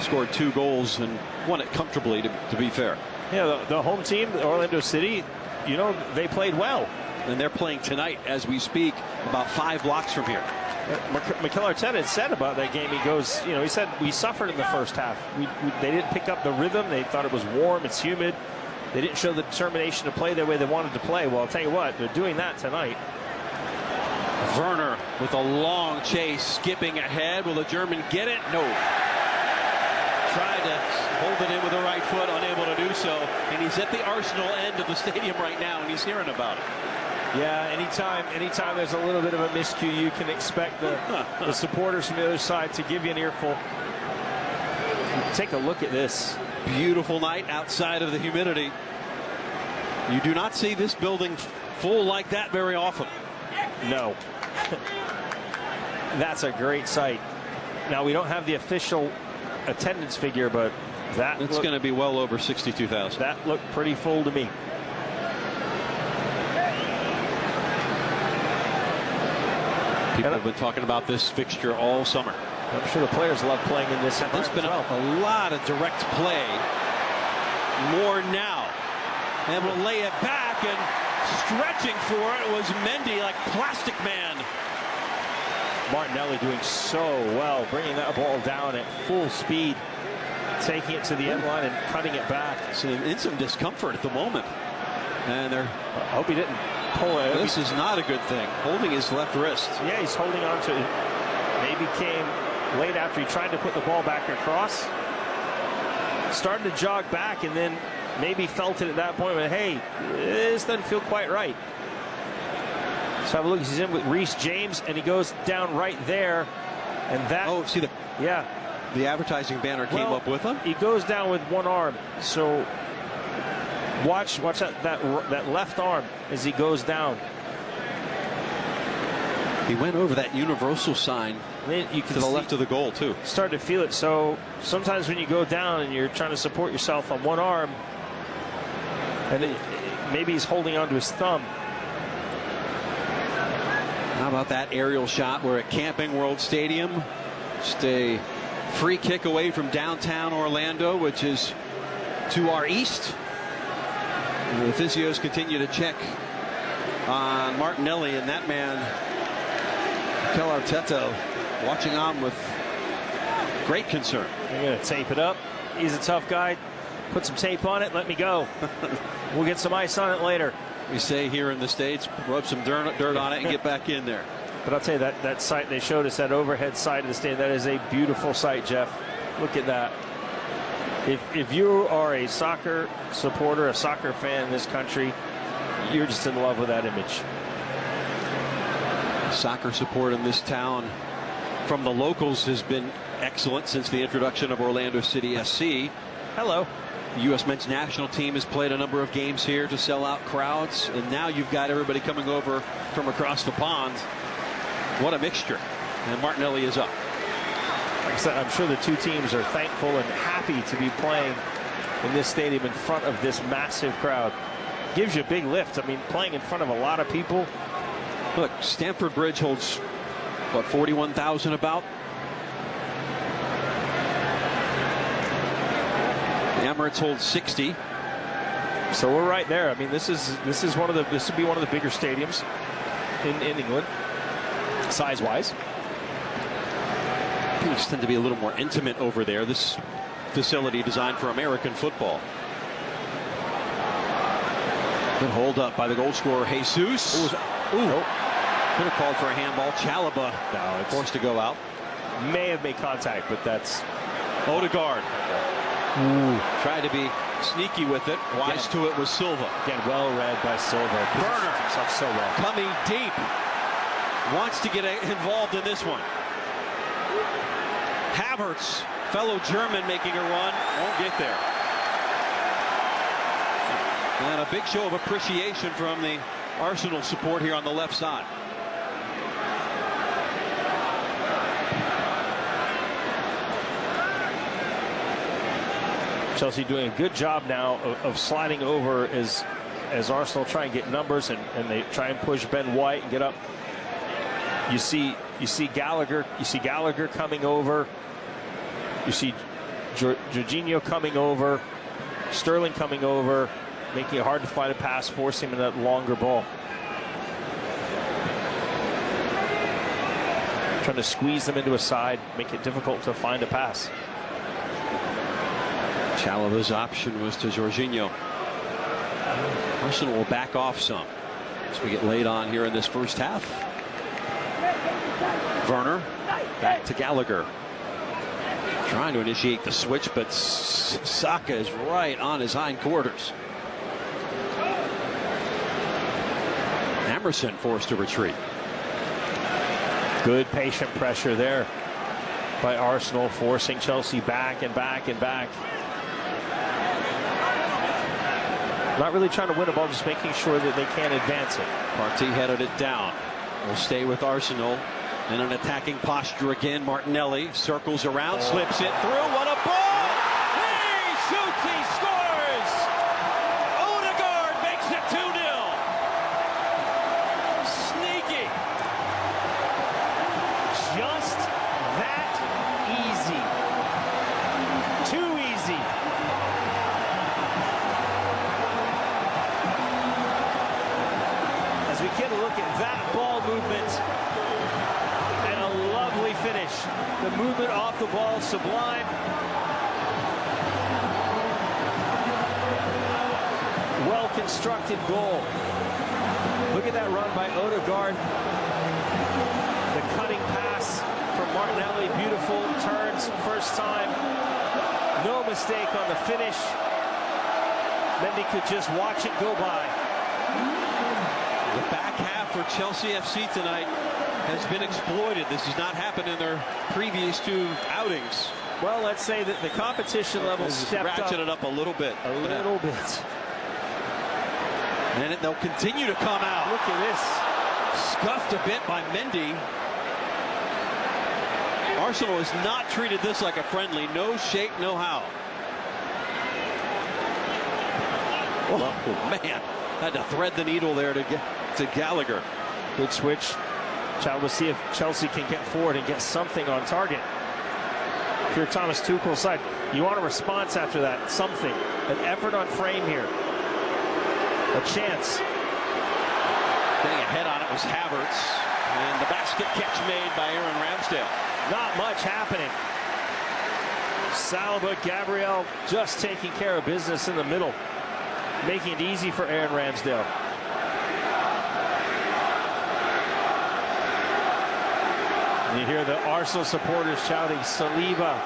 Speaker 2: scored 2 goals and won it comfortably, to be fair.
Speaker 1: Yeah, the home team, Orlando City, you know, they played well.
Speaker 2: And they're playing tonight as we speak, about 5 blocks from here.
Speaker 1: Mikel Arteta had said about that game, he goes, you know, he said we suffered in the first half. They didn't pick up the rhythm. They thought it was warm, it's humid. They didn't show the determination to play the way they wanted to play. Well, I'll tell you what, they're doing that tonight.
Speaker 2: Werner with a long chase, skipping ahead. Will the German get it? No. Tried to hold it in with the right foot, unable to do so. And he's at the Arsenal end of the stadium right now, and he's hearing about it.
Speaker 1: Yeah, anytime there's a little bit of a miscue, you can expect the supporters from the other side to give you an earful. Take a look at this.
Speaker 2: Beautiful night outside of the humidity. You do not see this building full like that very often.
Speaker 1: No. That's a great sight. Now, we don't have the official attendance figure, but
Speaker 2: it's going to be well over 62,000.
Speaker 1: That looked pretty full to me.
Speaker 2: People have been talking about this fixture all summer.
Speaker 1: I'm sure the players love playing in this.
Speaker 2: There's been a lot of direct play. More now. Able to lay it back, and stretching for it was Mendy like Plastic Man.
Speaker 1: Martinelli doing so well, bringing that ball down at full speed, taking it to the end line and cutting it back.
Speaker 2: So in some discomfort at the moment. And they're.
Speaker 1: I hope he didn't pull it.
Speaker 2: This is not a good thing. Holding his left wrist.
Speaker 1: Yeah, he's holding on to it. Maybe came late after he tried to put the ball back across. Started to jog back and then maybe felt it at that point, but hey, this doesn't feel quite right. Let's have a look. He's in with Reece James, and he goes down right there. And that.
Speaker 2: Oh, see the.
Speaker 1: Yeah.
Speaker 2: The advertising banner came up with him.
Speaker 1: He goes down with one arm. So watch that left arm as he goes down.
Speaker 2: He went over that universal sign
Speaker 1: you can
Speaker 2: to the left of the goal too.
Speaker 1: Start to feel it. So sometimes when you go down and you're trying to support yourself on one arm, and maybe he's holding onto his thumb.
Speaker 2: How about that aerial shot? We're at Camping World Stadium. Just a free kick away from downtown Orlando, which is to our east. And the physios continue to check on Martinelli, and that man, Mikel Arteta, watching on with great concern.
Speaker 1: I'm going to tape it up. He's a tough guy. Put some tape on it. Let me go. We'll get some ice on it later.
Speaker 2: We say here in the States, rub some dirt on it and get back in there.
Speaker 1: But I'll tell you, that sight they showed us, that overhead side of the stadium, that is a beautiful sight, Jeff. Look at that. If you are a soccer supporter, a soccer fan in this country, you're just in love with that image.
Speaker 2: Soccer support in this town from the locals has been excellent since the introduction of Orlando City SC.
Speaker 1: Hello.
Speaker 2: The U.S. men's national team has played a number of games here to sell out crowds, and now you've got everybody coming over from across the pond. What a mixture. And Martinelli is up.
Speaker 1: Like I said, I'm sure the two teams are thankful and happy to be playing in this stadium in front of this massive crowd. Gives you a big lift. I mean, playing in front of a lot of people.
Speaker 2: Look, Stamford Bridge holds, what, 41,000 about? The Emirates holds 60.
Speaker 1: So we're right there. I mean, this would be one of the bigger stadiums in England, size-wise.
Speaker 2: Things tend to be a little more intimate over there. This facility designed for American football. Good hold up by the goal scorer, Jesus.
Speaker 1: Could
Speaker 2: have called for a handball. Chalaba forced to go out.
Speaker 1: May have made contact, but that's
Speaker 2: Odegaard. Tried to be sneaky with it. Wise to it was Silva.
Speaker 1: Again, well read by Silva.
Speaker 2: Werner
Speaker 1: himself so well.
Speaker 2: Coming deep. Wants to get involved in this one. Havertz, fellow German, making a run. Won't get there. And a big show of appreciation from the Arsenal support here on the left side.
Speaker 1: Chelsea doing a good job now of sliding over as Arsenal try and get numbers and they try and push Ben White and get up. You see Gallagher. You see Gallagher coming over. You see Jorginho coming over. Sterling coming over, making it hard to find a pass, forcing him in that longer ball. Trying to squeeze them into a side, make it difficult to find a pass.
Speaker 2: Chalaba's option was to Jorginho. Arsenal will back off some as we get laid on here in this first half. Werner back to Gallagher. Trying to initiate the switch, but Saka is right on his hindquarters. Emerson forced to retreat.
Speaker 1: Good patient pressure there by Arsenal, forcing Chelsea back and back and back. Not really trying to win a ball, just making sure that they can't advance it.
Speaker 2: Partey headed it down. Will stay with Arsenal. In an attacking posture again, Martinelli circles around, slips it through. What a ball! He shoots, he scores! Odegaard makes it 2-0. Sneaky.
Speaker 1: Just that easy. Too easy. As we get a look at that ball movement. Finish. The movement off the ball, sublime. Well-constructed goal. Look at that run by Odegaard. The cutting pass from Martinelli. Beautiful turns first time. No mistake on the finish. Mendy could just watch it go by.
Speaker 2: The back half for Chelsea FC tonight has been exploited. This has not happened in their previous two outings.
Speaker 1: Well, let's say that the competition level stepped
Speaker 2: ratcheted up a little bit.
Speaker 1: A little bit.
Speaker 2: And they'll continue to come out.
Speaker 1: Look at this.
Speaker 2: Scuffed a bit by Mendy. Arsenal has not treated this like a friendly. No shake, no how. Oh, man. Had to thread the needle there to get to Gallagher.
Speaker 1: Good switch. We'll see if Chelsea can get forward and get something on target. If you're Thomas Tuchel's side, you want a response after that. Something. An effort on frame here. A chance.
Speaker 2: Getting a head on it was Havertz. And the basket catch made by Aaron Ramsdale.
Speaker 1: Not much happening. Saliba, Gabriel just taking care of business in the middle. Making it easy for Aaron Ramsdale. You hear the Arsenal supporters shouting, Saliba.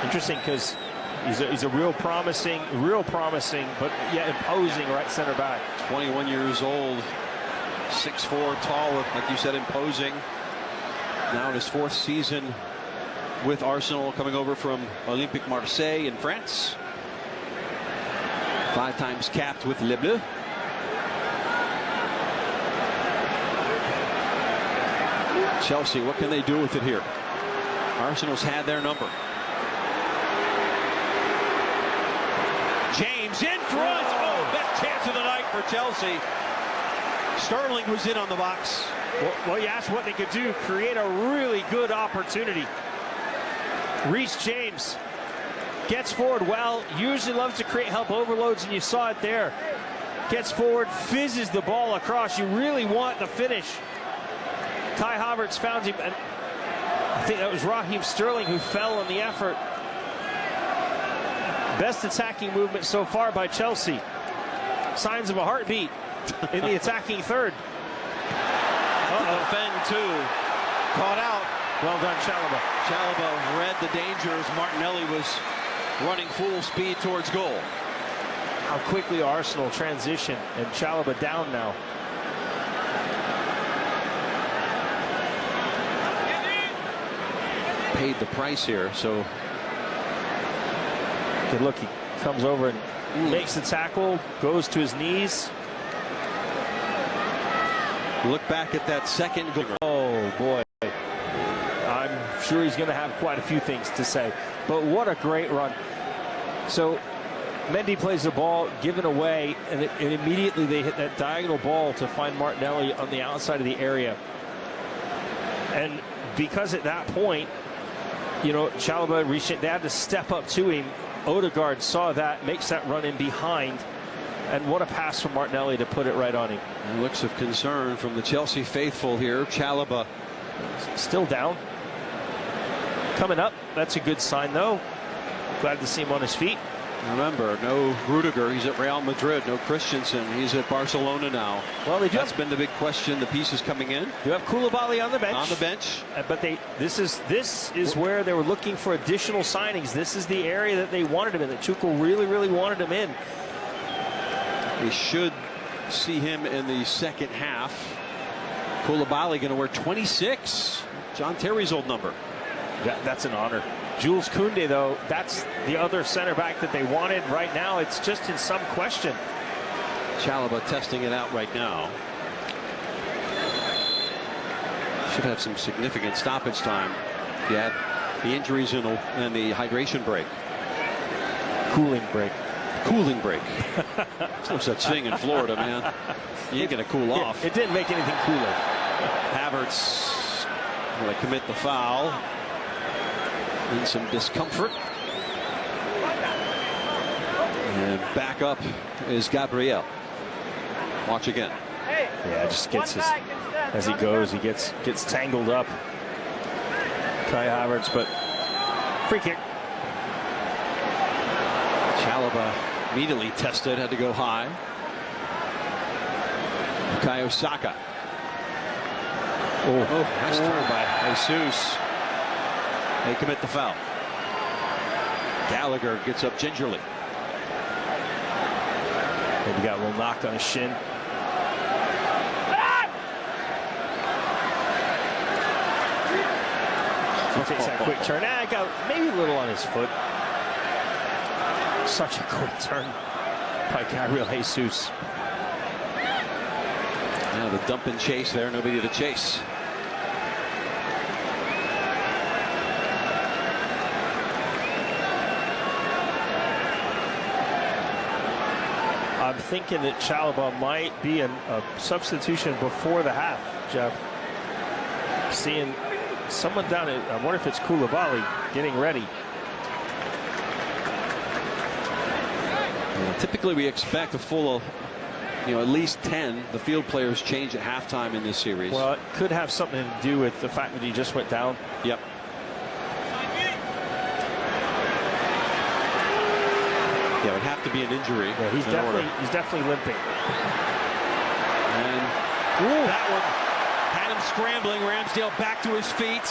Speaker 1: Interesting because he's a real promising, but yet imposing right center back.
Speaker 2: 21 years old, 6'4", tall, like you said, imposing. Now in his fourth season with Arsenal, coming over from Olympique Marseille in France. 5 times capped with Les Bleus. Chelsea, what can they do with it here? Arsenal's had their number. James in front. Oh, best chance of the night for Chelsea. Sterling was in on the box.
Speaker 1: Well, you asked what they could do. Create a really good opportunity. Reece James gets forward well. Usually loves to create help overloads, and you saw it there. Gets forward, fizzes the ball across. You really want the finish. Kai Havertz found him, and I think that was Raheem Sterling who fell on the effort. Best attacking movement so far by Chelsea. Signs of a heartbeat in the attacking third.
Speaker 2: Feng too. Caught out.
Speaker 1: Well done, Chalobah.
Speaker 2: Chalobah read the danger as Martinelli was running full speed towards goal.
Speaker 1: How quickly Arsenal transition, and Chalobah down now.
Speaker 2: Paid the price here, so
Speaker 1: good look. He comes over and makes the tackle, goes to his knees.
Speaker 2: Look back at that second goal.
Speaker 1: Oh boy, I'm sure he's going to have quite a few things to say, but what a great run. So Mendy plays the ball, given away, and immediately they hit that diagonal ball to find Martinelli on the outside of the area. And because at that point, you know, Chalobah reached it, they had to step up to him. Odegaard saw that, makes that run in behind. And what a pass from Martinelli to put it right on him.
Speaker 2: And looks of concern from the Chelsea faithful here. Chalobah
Speaker 1: still down. Coming up, that's a good sign though. Glad to see him on his feet.
Speaker 2: Remember, no Rudiger, he's at Real Madrid. No Christensen, he's at Barcelona now.
Speaker 1: Well, that's
Speaker 2: been the big question. The pieces coming in.
Speaker 1: You have Koulibaly on the bench.
Speaker 2: On the bench,
Speaker 1: but this is where they were looking for additional signings. This is the area that they wanted him in. That Tuchel really wanted him in.
Speaker 2: We should see him in the second half. Koulibaly going to wear 26. John Terry's old number.
Speaker 1: That's an honor. Jules Koundé, though, that's the other center back that they wanted. Right now, it's just in some question.
Speaker 2: Chalobah testing it out right now. Should have some significant stoppage time. He had the injuries and the hydration break.
Speaker 1: Cooling break.
Speaker 2: Cooling break. There's no such thing in Florida, man. You ain't going to cool off.
Speaker 1: It didn't make anything cooler.
Speaker 2: Havertz going to commit the foul. In some discomfort. And back up is Gabriel. Watch again.
Speaker 1: Yeah, just gets his, as he goes, he gets tangled up. Kai Havertz, but free kick.
Speaker 2: Chalobah immediately tested, had to go high. Bukayo Saka. Oh, nice turn by Jesus. They commit the foul. Gallagher gets up gingerly.
Speaker 1: Maybe got a little knocked on his shin. He takes that quick turn. Got maybe a little on his foot. Such a quick turn by Gabriel Jesus.
Speaker 2: Now the dump and chase there. Nobody to chase.
Speaker 1: I'm thinking that Chalobah might be a substitution before the half, Jeff. Seeing someone down at, I wonder if it's Koulibaly getting ready.
Speaker 2: Well, typically we expect a full, at least 10. The field players change at halftime in this series.
Speaker 1: Well, it could have something to do with the fact that he just went down.
Speaker 2: Yep. Yeah, it would have to be an injury.
Speaker 1: Yeah, he's definitely limping.
Speaker 2: And that one had him scrambling. Ramsdale back to his feet.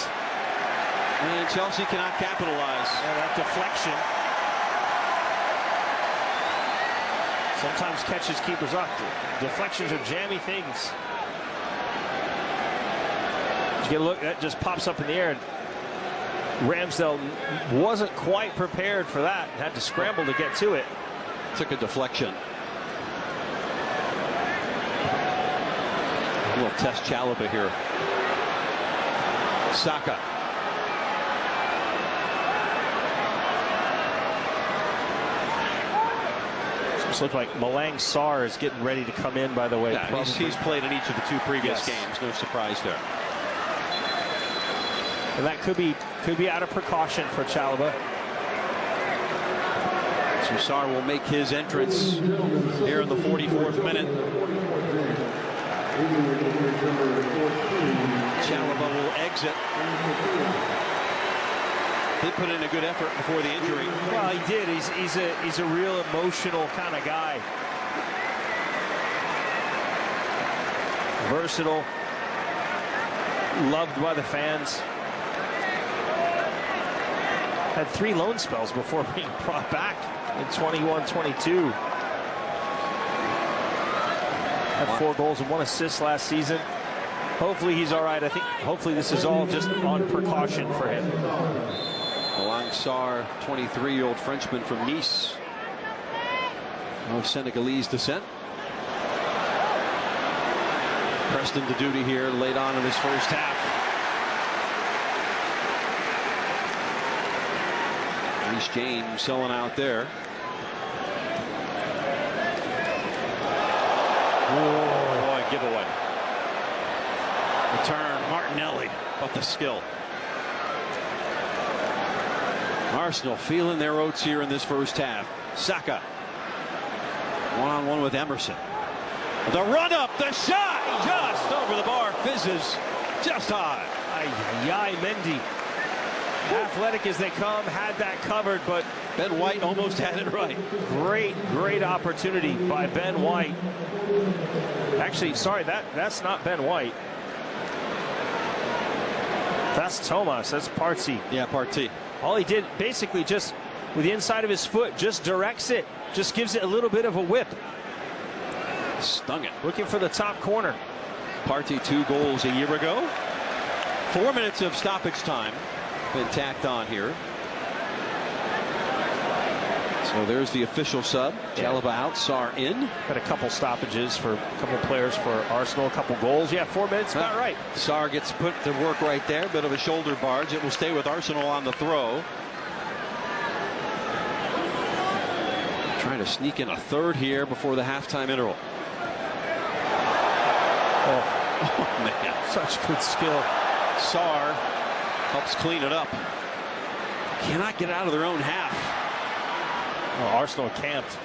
Speaker 2: And Chelsea cannot capitalize.
Speaker 1: Yeah, that deflection sometimes catches keepers up. Deflections are jammy things. You get a look, that just pops up in the air. Ramsdale wasn't quite prepared for that. Had to scramble to get to it.
Speaker 2: Took a deflection. We'll test Chalobah here. Saka.
Speaker 1: This looks like Malang Sarr is getting ready to come in, by the way.
Speaker 2: Yeah, he's played in each of the 2 previous games. No surprise there.
Speaker 1: And that could be out of precaution for Chalobah.
Speaker 2: So Sarr will make his entrance here in the 44th minute. Chalobah will exit. He put in a good effort before the injury.
Speaker 1: Well, he did. He's a real emotional kind of guy. Versatile. Loved by the fans. Had 3 loan spells before being brought back in 21-22. Had 4 goals and 1 assist last season. Hopefully he's all right. I think hopefully this is all just on precaution for him.
Speaker 2: Malang Sarr, 23-year-old Frenchman from Nice, of Senegalese descent. Pressed into duty here late on in this first half. Reece James selling out there. Oh, boy, giveaway. Return, Martinelli, but the skill. Arsenal feeling their oats here in this first half. Saka. One-on-one with Emerson. The run-up, the shot, just over the bar, fizzes just high.
Speaker 1: Ay, Mendy. Athletic as they come, had that covered, but
Speaker 2: Ben White almost had it right.
Speaker 1: Great opportunity by Ben White. Actually, sorry, that's not Ben White. That's Thomas. That's Partey.
Speaker 2: Yeah, Partey.
Speaker 1: All he did, basically, just with the inside of his foot, just directs it, just gives it a little bit of a whip.
Speaker 2: Stung it.
Speaker 1: Looking for the top corner.
Speaker 2: Partey 2 goals a year ago. 4 minutes of stoppage time been tacked on here. So there's the official sub. Chalobah out, Sarr in.
Speaker 1: Had a couple stoppages for a couple players for Arsenal, a couple goals. Yeah, 4 minutes, about right.
Speaker 2: Sarr gets put to work right there. Bit of a shoulder barge. It will stay with Arsenal on the throw. Trying to sneak in a third here before the halftime interval. Oh man,
Speaker 1: such good skill.
Speaker 2: Sarr helps clean it up. Cannot get out of their own half.
Speaker 1: Oh, Arsenal camped.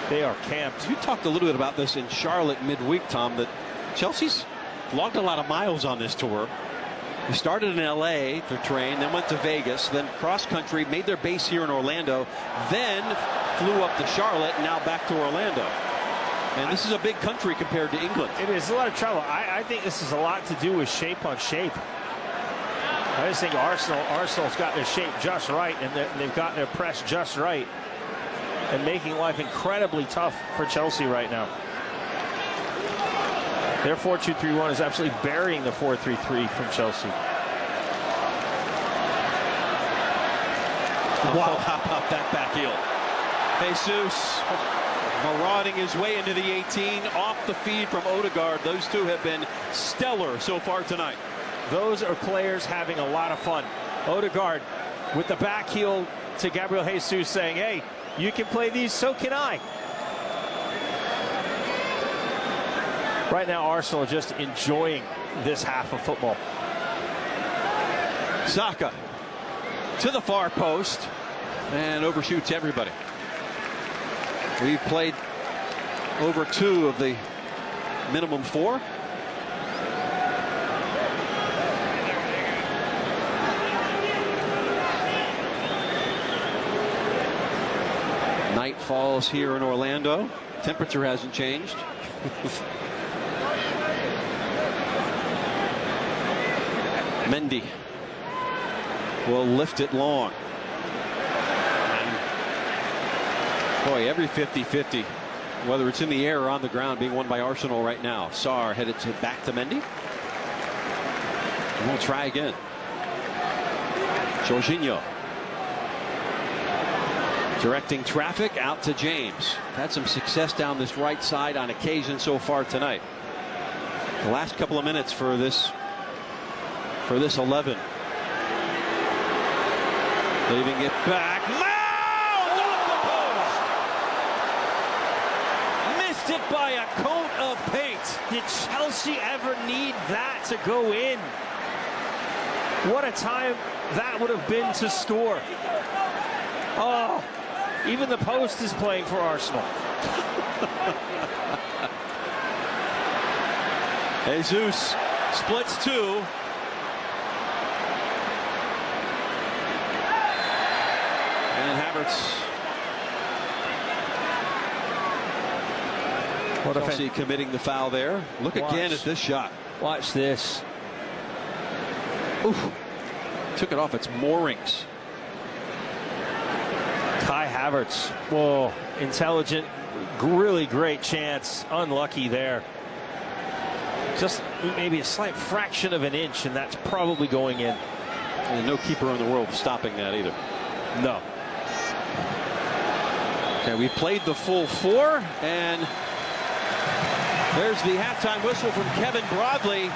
Speaker 1: They are camped.
Speaker 2: You talked a little bit about this in Charlotte midweek, Tom, that Chelsea's logged a lot of miles on this tour. They started in LA to train, then went to Vegas, then cross country, made their base here in Orlando, then flew up to Charlotte, and now back to Orlando. And this is a big country compared to England.
Speaker 1: It is a lot of travel. I think this is a lot to do with shape on shape. I just think Arsenal's got their shape just right, and they've got their press just right, and making life incredibly tough for Chelsea right now. Their 4-2-3-1 is absolutely burying the 4-3-3 from Chelsea.
Speaker 2: Wow, how about that back heel? Jesus marauding his way into the 18, off the feed from Odegaard. Those two have been stellar so far tonight.
Speaker 1: Those are players having a lot of fun. Odegaard with the back heel to Gabriel Jesus, saying, hey, you can play these, so can I. Right now, Arsenal are just enjoying this half of football.
Speaker 2: Saka to the far post and overshoots everybody. We've played over 2 of the minimum 4. Night falls here in Orlando. Temperature hasn't changed. Mendy will lift it long. Boy, every 50-50, whether it's in the air or on the ground, being won by Arsenal right now. Sarr headed back to Mendy. And we'll try again. Jorginho directing traffic out to James. Had some success down this right side on occasion so far tonight. The last couple of minutes for this for this 11. Leaving it back. Mound off the post. Missed it by a coat of paint.
Speaker 1: Did Chelsea ever need that to go in? What a time that would have been to score. Oh, even the post is playing for Arsenal.
Speaker 2: Jesus splits two. And Havertz.
Speaker 1: What a
Speaker 2: Chelsea committing the foul there. Look again at this shot.
Speaker 1: Watch this.
Speaker 2: Oof. Took it off its moorings.
Speaker 1: Kai Havertz. Whoa, intelligent, really great chance. Unlucky there. Just maybe a slight fraction of an inch, and that's probably going in.
Speaker 2: And no keeper in the world stopping that either.
Speaker 1: No.
Speaker 2: Okay, we played the full four, and there's the halftime whistle from Kevin Broadley.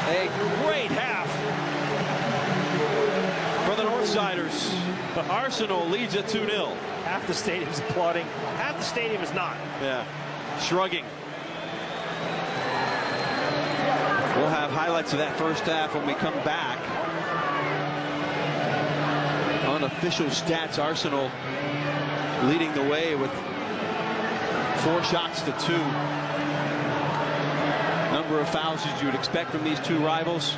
Speaker 2: A great half for the Northsiders. Arsenal leads at 2-0.
Speaker 1: Half the stadium's applauding. Half the stadium is not.
Speaker 2: Yeah, shrugging. We'll have highlights of that first half when we come back. Unofficial stats, Arsenal leading the way with 4 shots to 2. Number of fouls as you would expect from these two rivals.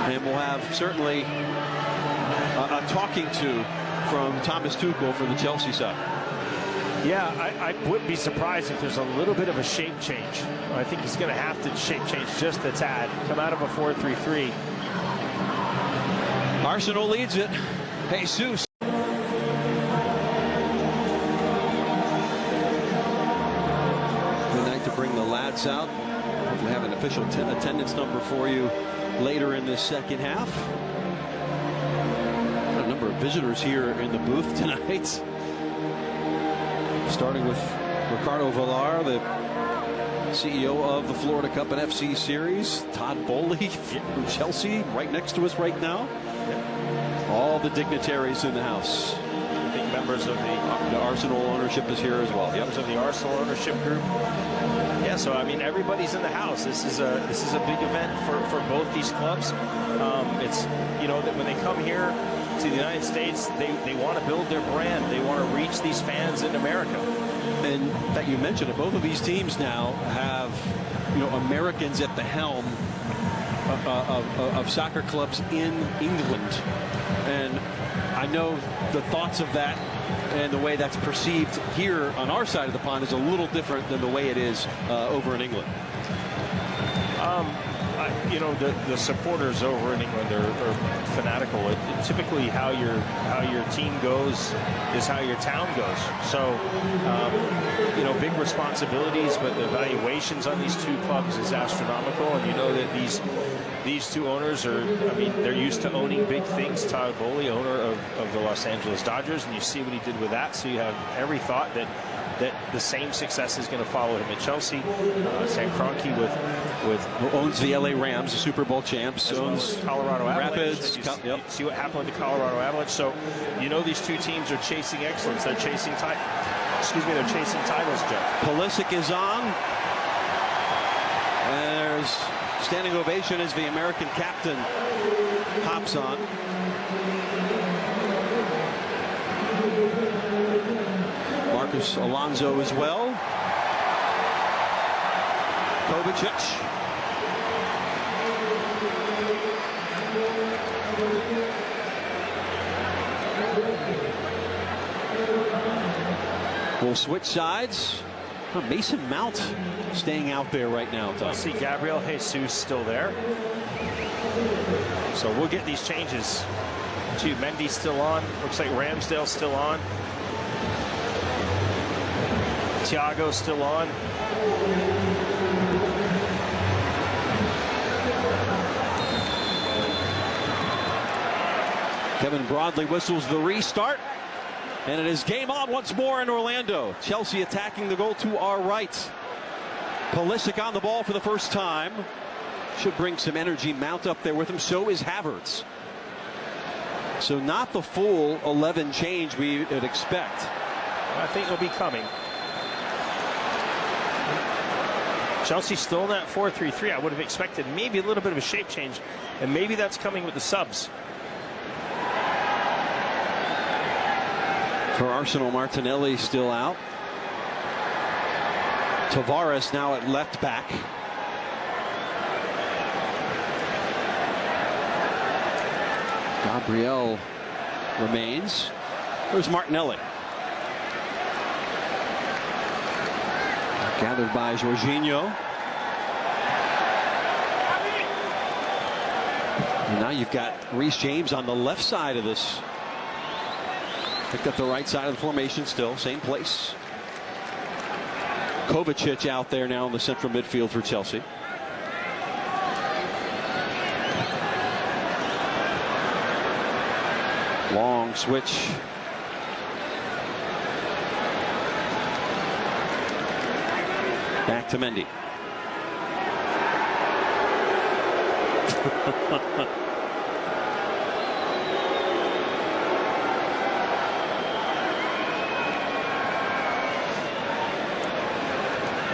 Speaker 2: And we'll have certainly a talking to from Thomas Tuchel for the Chelsea side.
Speaker 1: Yeah, I wouldn't be surprised if there's a little bit of a shape change. I think he's going to have to shape change just a tad. Come out of a 4-3-3.
Speaker 2: Arsenal leads it. Jesus. Good night to bring the lads out. Hopefully have an official attendance number for you later in this second half. A number of visitors here in the booth tonight. Starting with Ricardo Villar, the CEO of the Florida Cup and FC Series. Todd Bowley from Chelsea, right next to us right now. All the dignitaries in the house.
Speaker 1: I think members of
Speaker 2: The Arsenal ownership is here as well.
Speaker 1: members of the Arsenal ownership group. Yeah, so I mean everybody's in the house. This is a big event for both these clubs. It's, you know, that when they come here to the United States, they want to build their brand. They want to reach these fans in America.
Speaker 2: And that you mentioned it, both of these teams now have, you know, Americans at the helm of soccer clubs in England. And I know the thoughts of that and the way that's perceived here on our side of the pond is a little different than the way it is over in England.
Speaker 1: You know, the supporters over in England are fanatical. Typically, how your team goes is how your town goes. So, you know, big responsibilities, but the valuations on these two clubs is astronomical. And you know that these two owners are, I mean, they're used to owning big things. Todd Bowley, owner of the Los Angeles Dodgers, and you see what he did with that. So you have every thought that the same success is going to follow him at Chelsea. Sam Kroenke who
Speaker 2: owns the LA Rams, the Super Bowl champs, owns
Speaker 1: Colorado Avalanche.
Speaker 2: Rapids.
Speaker 1: You see what happened with the Colorado Avalanche. So you know these two teams are chasing excellence. They're chasing they're chasing titles, Jeff.
Speaker 2: Pulisic is on. And there's standing ovation as the American captain hops on. Marcus Alonso as well. Kovacic. We'll switch sides. Mason Mount staying out there right now, Tom.
Speaker 1: I see Gabriel Jesus still there. So we'll get these changes. Gee, Mendy's still on. Looks like Ramsdale's still on. Thiago's still on.
Speaker 2: Kevin Broadley whistles the restart. And it is game on once more in Orlando. Chelsea attacking the goal to our right. Pulisic on the ball for the first time. should bring some energy. Mount up there with him. So is Havertz. So not the full 11 change we would expect.
Speaker 1: I think it'll be coming. Chelsea still in that 4-3-3. I would have expected maybe a little bit of a shape change, and maybe that's coming with the subs.
Speaker 2: For Arsenal, Martinelli still out. Tavares now at left back. Gabriel remains. There's Martinelli. Gathered by Jorginho. And now you've got Reece James on the left side of this. Picked up the right side of the formation still. Same place. Kovacic out there now in the central midfield for Chelsea. Long switch. Back to Mendy.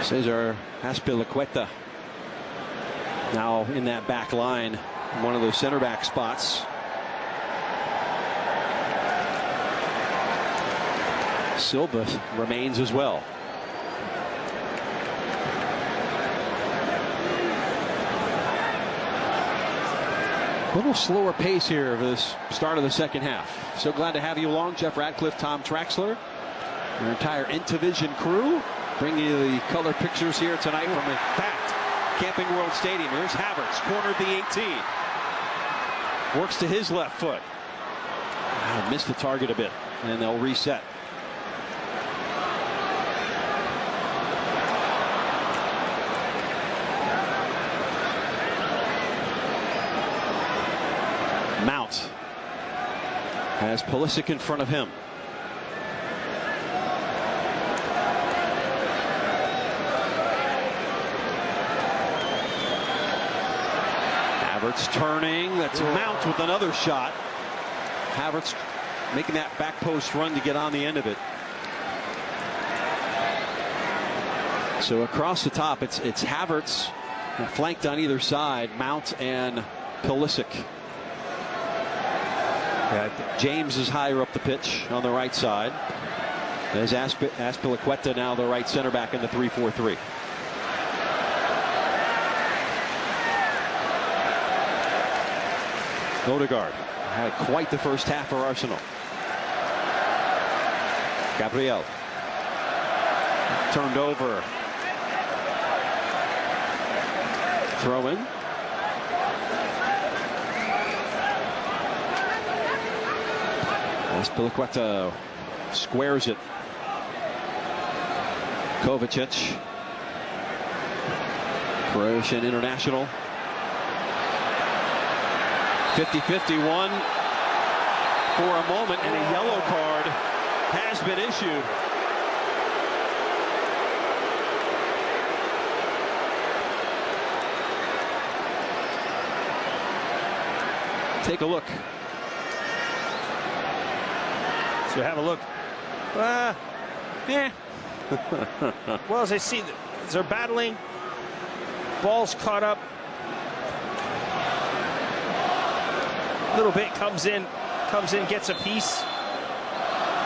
Speaker 2: Cesar Azpilicueta now in that back line, one of those center back spots. Silva remains as well. A little slower pace here for this start of the second half. So glad to have you along, Jeff Ratcliffe, Tom Traxler, our entire Intivision crew, bringing you the color pictures here tonight from the packed Camping World Stadium. Here's Havertz, cornered the 18. Works to his left foot. Missed the target a bit, and they'll reset. Mount has Pulisic in front of him. Havertz turning. That's Mount with another shot. Havertz making that back post run to get on the end of it. So across the top, it's Havertz flanked on either side. Mount and Pulisic. James is higher up the pitch on the right side. There's Azpilicueta now the right center back in the 3-4-3. Odegaard had quite the first half for Arsenal. Gabriel turned over. Throw in. Azpilicueta squares it. Kovacic, Croatian international. 50-51 for a moment, and a yellow card has been issued. Take a look.
Speaker 1: So have a look. Well, as I see, they're battling. Ball's caught up. Little bit comes in, gets a piece.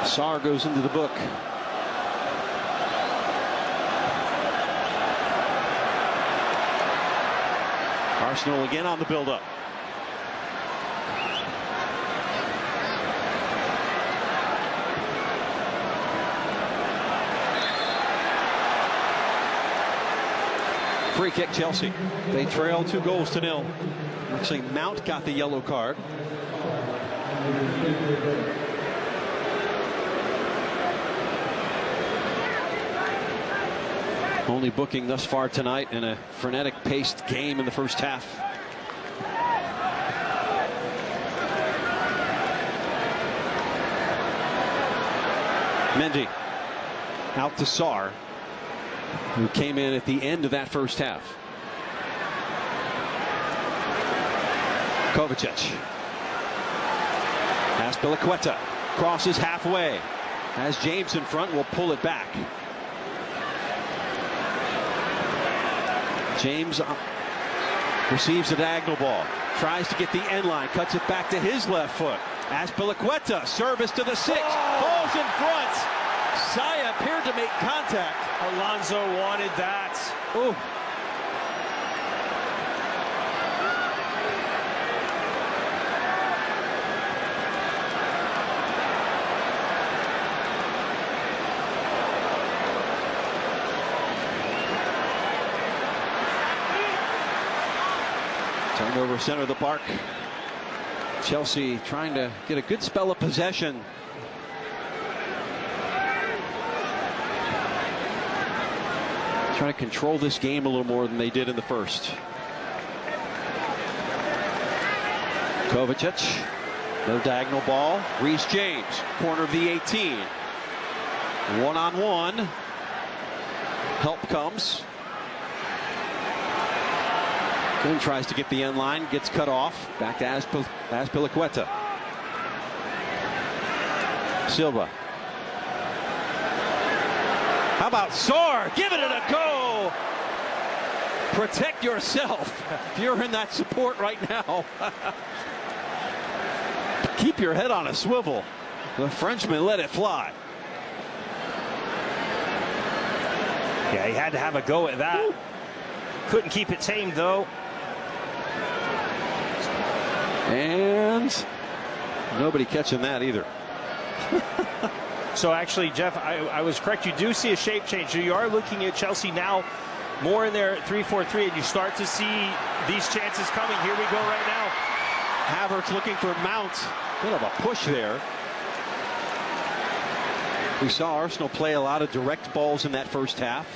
Speaker 2: Sarr goes into the book. Arsenal again on the build-up. Free kick, Chelsea. They trail 2-0. Actually, Mount got the yellow card. Only booking thus far tonight in a frenetic paced game in the first half. Mendy out to Sarr, who came in at the end of that first half. Kovacic. Azpilicueta crosses halfway. Has James in front, will pull it back. James receives a diagonal ball. Tries to get the end line. Cuts it back to his left foot. Azpilicueta, service to the 6. Falls in front. Saya appeared to make contact.
Speaker 1: Alonso wanted that.
Speaker 2: Ooh. Turned over center of the park. Chelsea trying to get a good spell of possession. Trying to control this game a little more than they did in the first. Kovacic. No diagonal ball. Reece James. Corner of the 18. One-on-one. Help comes. Then tries to get the end line, gets cut off. Back to Azpilicueta. Silva. How about Saar? Giving it a go. Protect yourself if you're in that support right now. Keep your head on a swivel. The Frenchman let it fly.
Speaker 1: Yeah, he had to have a go at that. Woo. Couldn't keep it tamed, though.
Speaker 2: And nobody catching that either.
Speaker 1: So actually, Jeff, I was correct. You do see a shape change. You are looking at Chelsea now more in their 3-4-3, and you start to see these chances coming. Here we go right now.
Speaker 2: Havertz looking for Mount. Bit of a push there. We saw Arsenal play a lot of direct balls in that first half.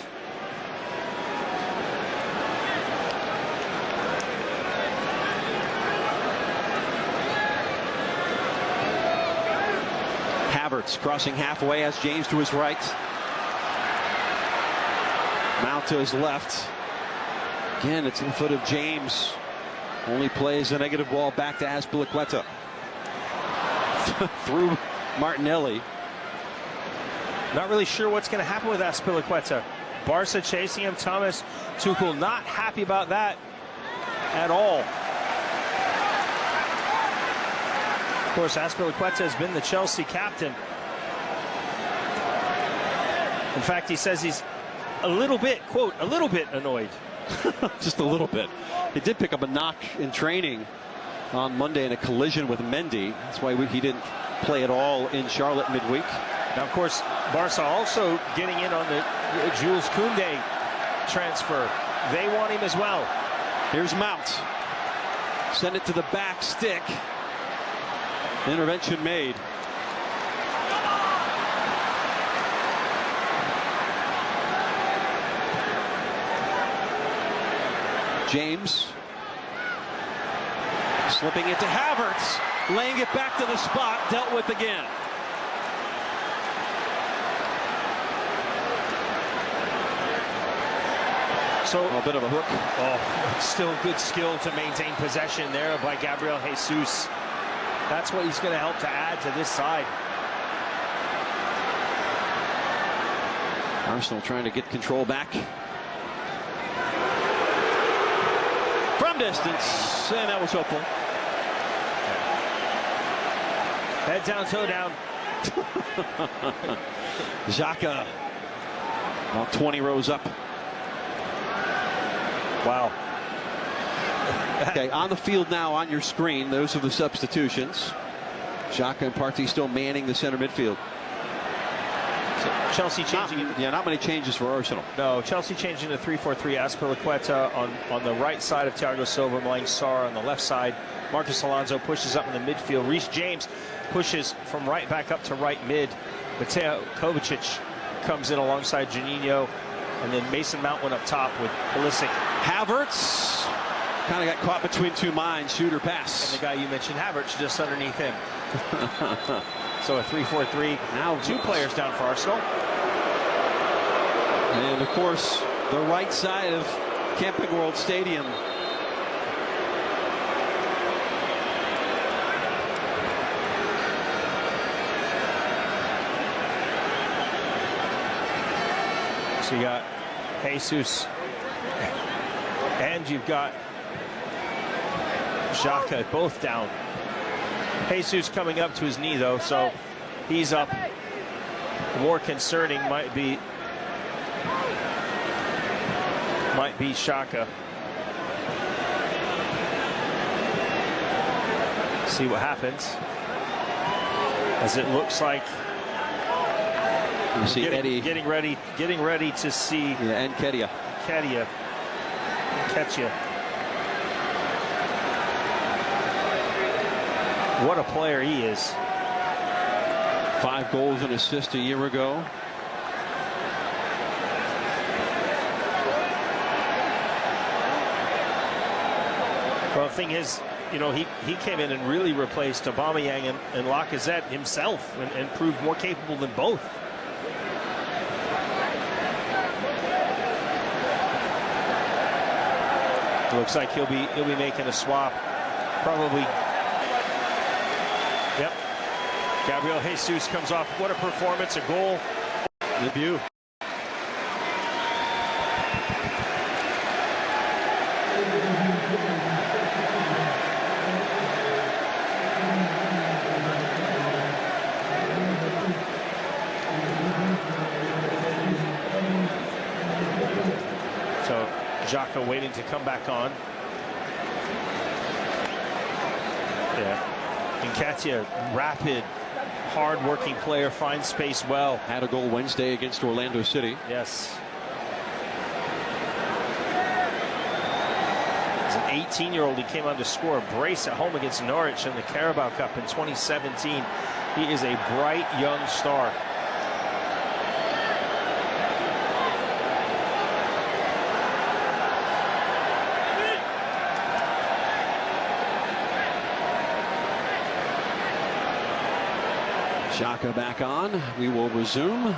Speaker 2: Havertz crossing halfway, has James to his right. Mount to his left. Again, it's in the foot of James. Only plays a negative ball back to Azpilicueta. Through Martinelli.
Speaker 1: Not really sure what's going to happen with Azpilicueta. Barca chasing him. Thomas Tuchel not happy about that at all. Of course, Azpilicueta has been the Chelsea captain. In fact, he says he's a little bit, quote, a little bit annoyed.
Speaker 2: Just a little bit. He did pick up a knock in training on Monday in a collision with Mendy. That's why he didn't play at all in Charlotte midweek.
Speaker 1: Now, of course, Barca also getting in on the Jules Koundé transfer. They want him as well.
Speaker 2: Here's Mount. Send it to the back stick. Intervention made. James slipping it to Havertz, laying it back to the spot, dealt with again.
Speaker 1: So
Speaker 2: a bit of a hook.
Speaker 1: Oh, still good skill to maintain possession there by Gabriel Jesus. That's what he's going to help to add to this side.
Speaker 2: Arsenal trying to get control back. From distance, and that was hopeful.
Speaker 1: Head down, toe down.
Speaker 2: Xhaka, about 20 rows up.
Speaker 1: Wow.
Speaker 2: Okay, on the field now on your screen, those are the substitutions. Xhaka and Partey still manning the center midfield.
Speaker 1: So Chelsea changing it.
Speaker 2: Yeah, not many changes for Arsenal.
Speaker 1: No, Chelsea changing to 3-4-3. Azpilicueta on the right side of Thiago Silva, Malang Sarr on the left side. Marcos Alonso pushes up in the midfield. Reece James pushes from right back up to right mid. Mateo Kovacic comes in alongside Juninho. And then Mason Mount went up top with Pulisic.
Speaker 2: Havertz kind of got caught between two minds. Shooter pass.
Speaker 1: And the guy you mentioned, Havertz, just underneath him. So a 3-4-3. Now 2 players down for Arsenal.
Speaker 2: And of course, the right side of Camping World Stadium.
Speaker 1: So you got Jesus, and you've got Xhaka both down. Jesus coming up to his knee though, so he's up. More concerning might be Xhaka. See what happens, as it looks like
Speaker 2: you see Eddie
Speaker 1: getting ready to see.
Speaker 2: Yeah, and Kedia.
Speaker 1: What a player he is.
Speaker 2: 5 goals and assists a year ago.
Speaker 1: Well, the thing is, you know, he came in and really replaced Aubameyang and Lacazette himself, and proved more capable than both. Looks like he'll be making a swap, probably. Yep. Gabriel Jesus comes off. What a performance! A goal.
Speaker 2: Debut.
Speaker 1: So Xhaka waiting to come back on. Yeah. Nketiah, rapid, hard-working player, finds space well.
Speaker 2: Had a goal Wednesday against Orlando City.
Speaker 1: Yes. As an 18-year-old, he came on to score a brace at home against Norwich in the Carabao Cup in 2017. He is a bright young star.
Speaker 2: Xhaka back on. We will resume.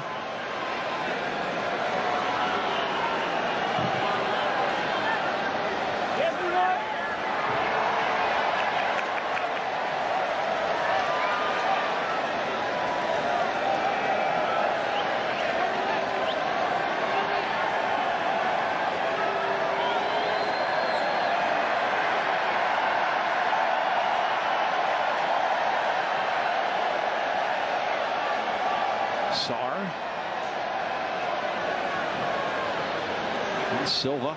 Speaker 2: Sarr and Silva.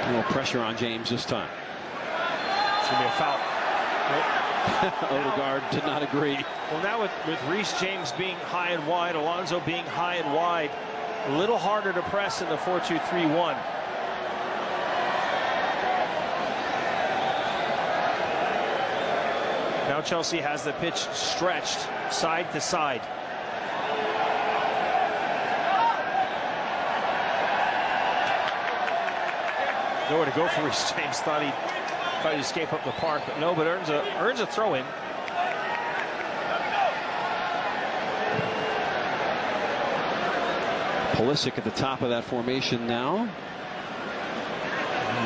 Speaker 2: A little pressure on James this time.
Speaker 1: It's going to be a foul.
Speaker 2: Odegaard did not agree.
Speaker 1: Well, now with Reece James being high and wide, Alonso being high and wide, a little harder to press in the 4-2-3-1. Now Chelsea has the pitch stretched side to side. Nowhere to go for Reece James. Thought he'd escape up the park, but no. But earns a throw in.
Speaker 2: Pulisic at the top of that formation now.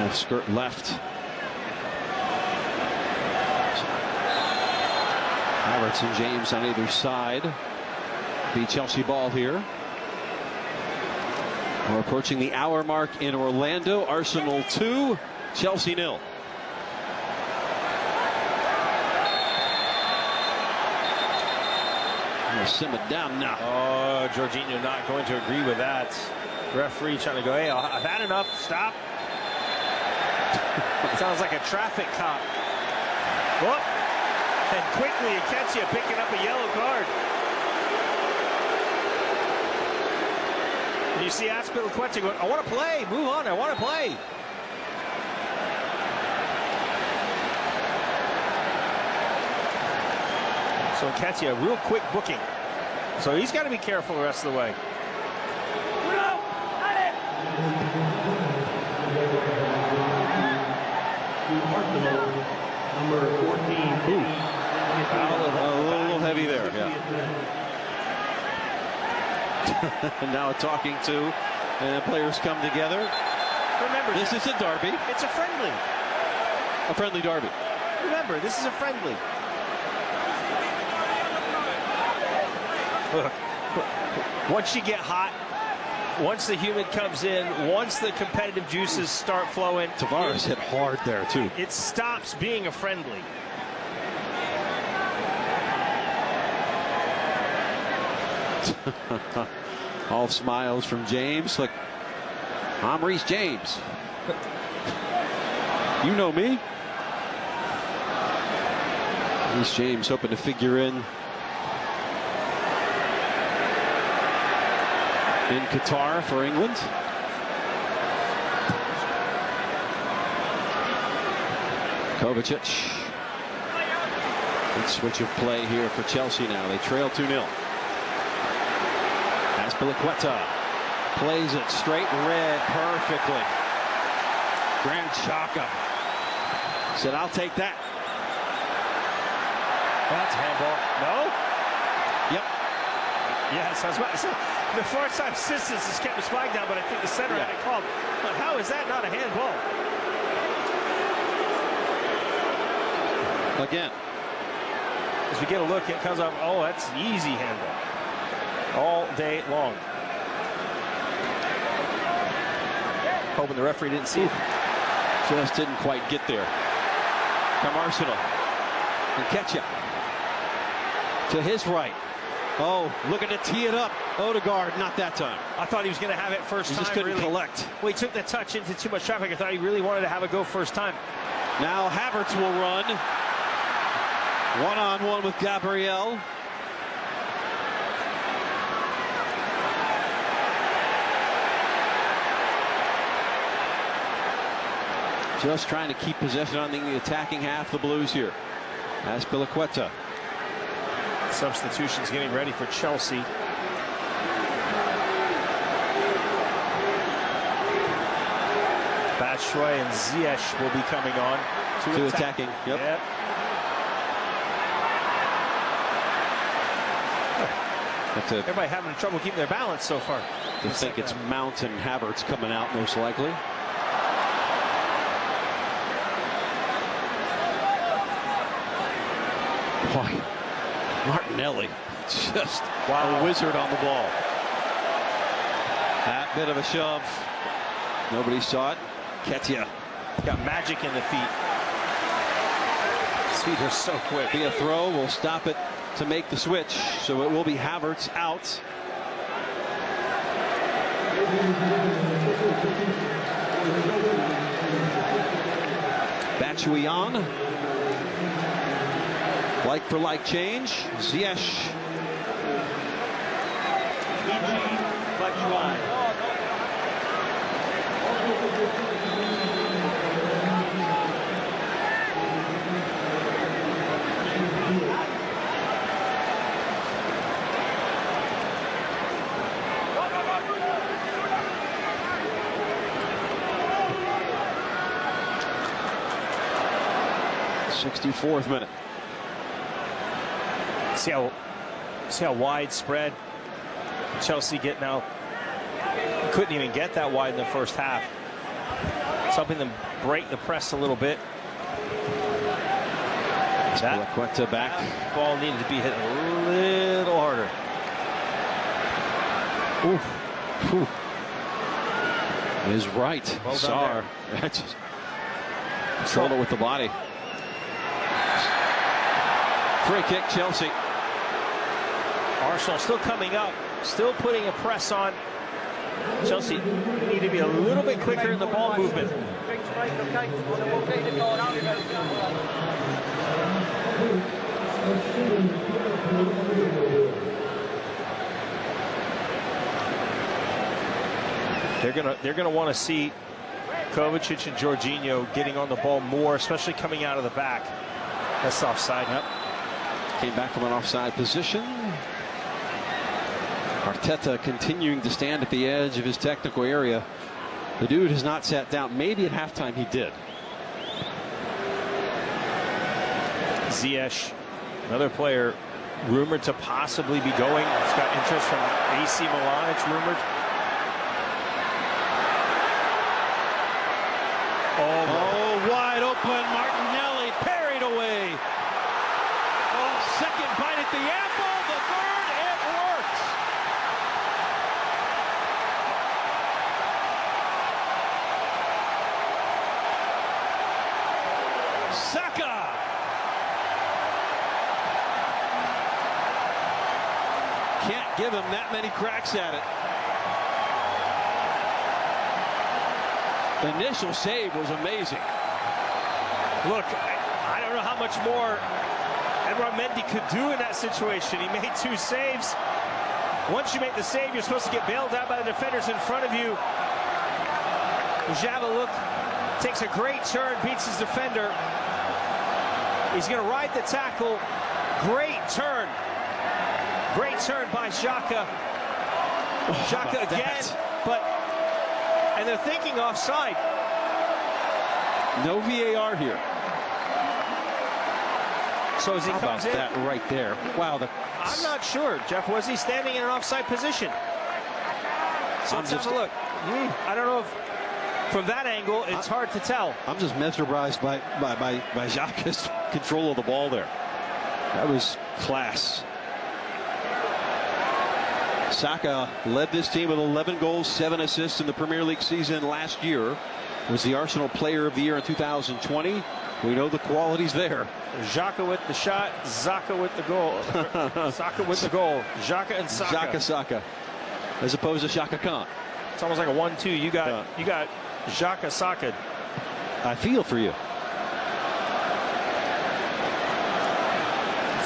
Speaker 2: Oh, skirt left. Havertz and James on either side. Be Chelsea ball here. We're approaching the hour mark in Orlando. Arsenal 2, Chelsea 0. Simmered down now.
Speaker 1: Oh, Jorginho not going to agree with that. Referee trying to go, hey, I've had enough. Stop. Sounds like a traffic cop. Whoop. And quickly, Nketiah picking up a yellow card. And you see Azpilicueta going, I want to play. Move on. I want to play. So Nketiah, real quick booking. So he's got to be careful the rest of the way.
Speaker 4: Number 14.
Speaker 2: A little heavy there, yeah. Now talking to, and players come together.
Speaker 1: Remember,
Speaker 2: this is a derby.
Speaker 1: It's a friendly.
Speaker 2: A friendly derby.
Speaker 1: Remember, this is a friendly. Once you get hot, once the humid comes in, once the competitive juices start flowing,
Speaker 2: Tavares hit hard there too.
Speaker 1: it stops being a friendly.
Speaker 2: All smiles from James. Look, I'm Reese James. You know me. Reese James hoping to figure in Qatar for England. Kovacic. Good switch of play here for Chelsea now. They trail 2-0. Azpilicueta plays it straight red perfectly. Grand Chaka said, I'll take that.
Speaker 1: That's handball. No?
Speaker 2: Yep.
Speaker 1: Yes, I was about to say, the far-side assistance has kept his flag down, but I think the center had it called. But how is that not a handball?
Speaker 2: Again.
Speaker 1: As we get a look, it comes up, oh, that's easy handball. All day long. Hoping the referee didn't see it.
Speaker 2: Just didn't quite get there. From Arsenal. And Ketchup. To his right. Oh, looking to tee it up. Odegaard, not that time.
Speaker 1: I thought he was going to have it first time.
Speaker 2: He just couldn't
Speaker 1: really
Speaker 2: collect.
Speaker 1: Well, he took the touch into too much traffic. I thought he really wanted to have a go first time.
Speaker 2: Now Havertz will run. One-on-one with Gabriel. Just trying to keep possession on the attacking half of the Blues here. Azpilicueta.
Speaker 1: Substitutions getting ready for Chelsea. Batshuayi and Ziyech will be coming on.
Speaker 2: Two attacking. Yep.
Speaker 1: Everybody having trouble keeping their balance so far.
Speaker 2: I think it's Mount and Havertz coming out most likely. Boy, Martinelli, just a wizard on the ball. That bit of a shove. Nobody saw it. Ketia.
Speaker 1: Got magic in the feet. His feet are so quick.
Speaker 2: Be a throw. Will stop it to make the switch. So it will be Havertz out. Batshuayi on. Like for like change. Ziyech. '64th minute.
Speaker 1: See how widespread Chelsea get now. Couldn't even get that wide in the first half. It's helping them break the press a little bit.
Speaker 2: That back.
Speaker 1: Ball needed to be hit a little harder.
Speaker 2: Oof. Is right.
Speaker 1: Well
Speaker 2: Sarr. Just controlled it with the body. Free kick, Chelsea.
Speaker 1: Arsenal still coming up, still putting a press on. Chelsea need to be a little bit quicker in the ball movement. They're gonna want to see Kovacic and Jorginho getting on the ball more, especially coming out of the back. That's offside. Yep.
Speaker 2: Came back from an offside position. Arteta continuing to stand at the edge of his technical area. The dude has not sat down. Maybe at halftime he did.
Speaker 1: Ziyech, another player rumored to possibly be going. It's got interest from AC Milan, it's rumored.
Speaker 2: Oh, wide open. Martinelli parried away. Oh, second bite at the apple. The third, it Saka. Can't give him that many cracks at it. The initial save was amazing.
Speaker 1: Look, I don't know how much more Edouard Mendy could do in that situation. He made 2 saves. Once you make the save, you're supposed to get bailed out by the defenders in front of you. Java, look, takes a great turn, beats his defender. He's going to ride the tackle. Great turn. Great turn by Xhaka. Xhaka again, and they're thinking offside.
Speaker 2: No VAR here.
Speaker 1: So as he comes in,
Speaker 2: that right there. Wow.
Speaker 1: I'm not sure, Jeff. Was he standing in an offside position? So let's have a look. I don't know if from that angle it's hard to tell.
Speaker 2: I'm just mesmerized by Xhaka's control of the ball there. That was class. Saka led this team with 11 goals, 7 assists in the Premier League season last year. Was the Arsenal Player of the Year in 2020. We know the qualities there.
Speaker 1: Xhaka with the shot, Xhaka with the goal. Saka with the goal. Xhaka and Saka.
Speaker 2: Saka, as opposed to Xhaka Khan.
Speaker 1: It's almost like a 1-2. You got Xhaka Saka.
Speaker 2: I feel for you.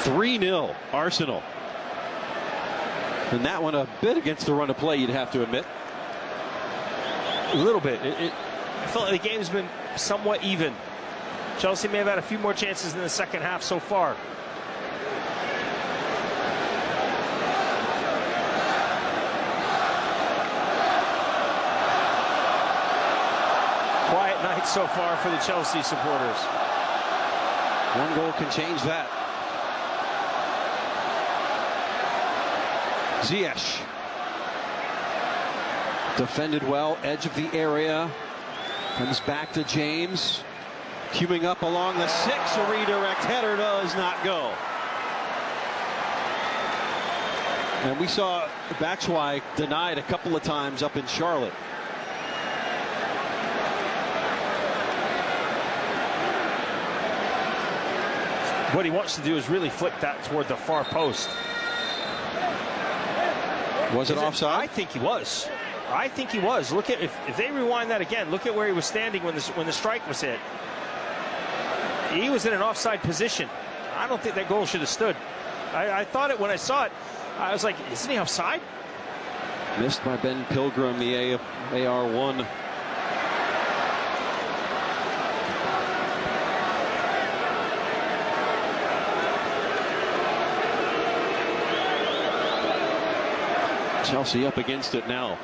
Speaker 2: 3-0 Arsenal. And that one a bit against the run of play, you'd have to admit.
Speaker 1: A little bit. I felt like the game's been somewhat even. Chelsea may have had a few more chances in the second half so far. Quiet night so far for the Chelsea supporters.
Speaker 2: One goal can change that. Ziyech. Defended well, edge of the area. Comes back to James. Queuing up along the 6, a redirect header does not go. And we saw Batshuayi denied a couple of times up in Charlotte.
Speaker 1: What he wants to do is really flick that toward the far post.
Speaker 2: Was it offside?
Speaker 1: I think he was. I think he was. Look at if they rewind that again. Look at where he was standing when the strike was hit. He was in an offside position. I don't think that goal should have stood. I thought it when I saw it. I was like, isn't he offside?
Speaker 2: Missed by Ben Pilgrim, the AR1. Chelsea up against it now.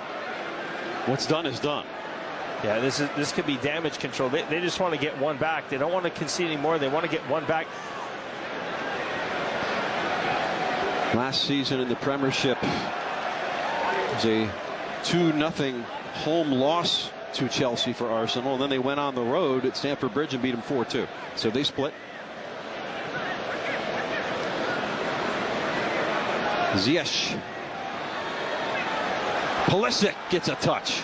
Speaker 2: What's done is done.
Speaker 1: Yeah, this could be damage control. They just want to get one back. They don't want to concede anymore. They want to get one back.
Speaker 2: Last season in the Premiership was a 2-0 home loss to Chelsea for Arsenal. And then they went on the road at Stamford Bridge and beat them 4-2. So they split. Ziyech. Pulisic gets a touch.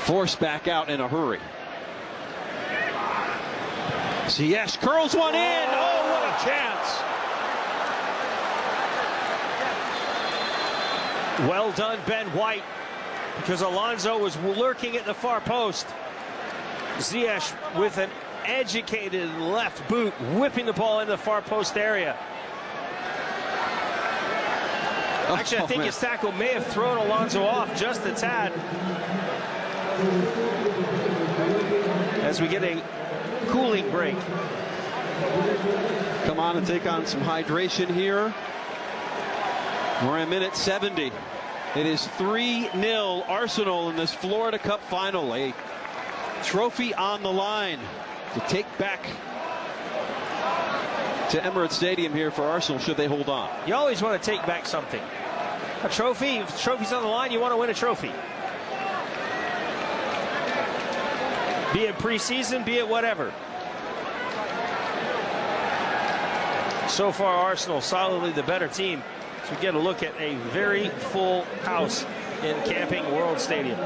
Speaker 2: Forced back out in a hurry. Ziyech curls one in. Oh, what a chance.
Speaker 1: Well done, Ben White, because Alonso was lurking at the far post. Ziyech with an educated left boot, whipping the ball into the far post area. Actually, I think his tackle may have thrown Alonso off just a tad. As we get a cooling break.
Speaker 2: Come on and take on some hydration here. We're in minute 70. It is 3-0 Arsenal in this Florida Cup final. A trophy on the line to take back to Emirates Stadium here for Arsenal should they hold on.
Speaker 1: You always want to take back something. A trophy. If the trophy's on the line, you want to win a trophy. Be it preseason, be it whatever. So far, Arsenal solidly the better team. So we get a look at a very full house in Camping World Stadium.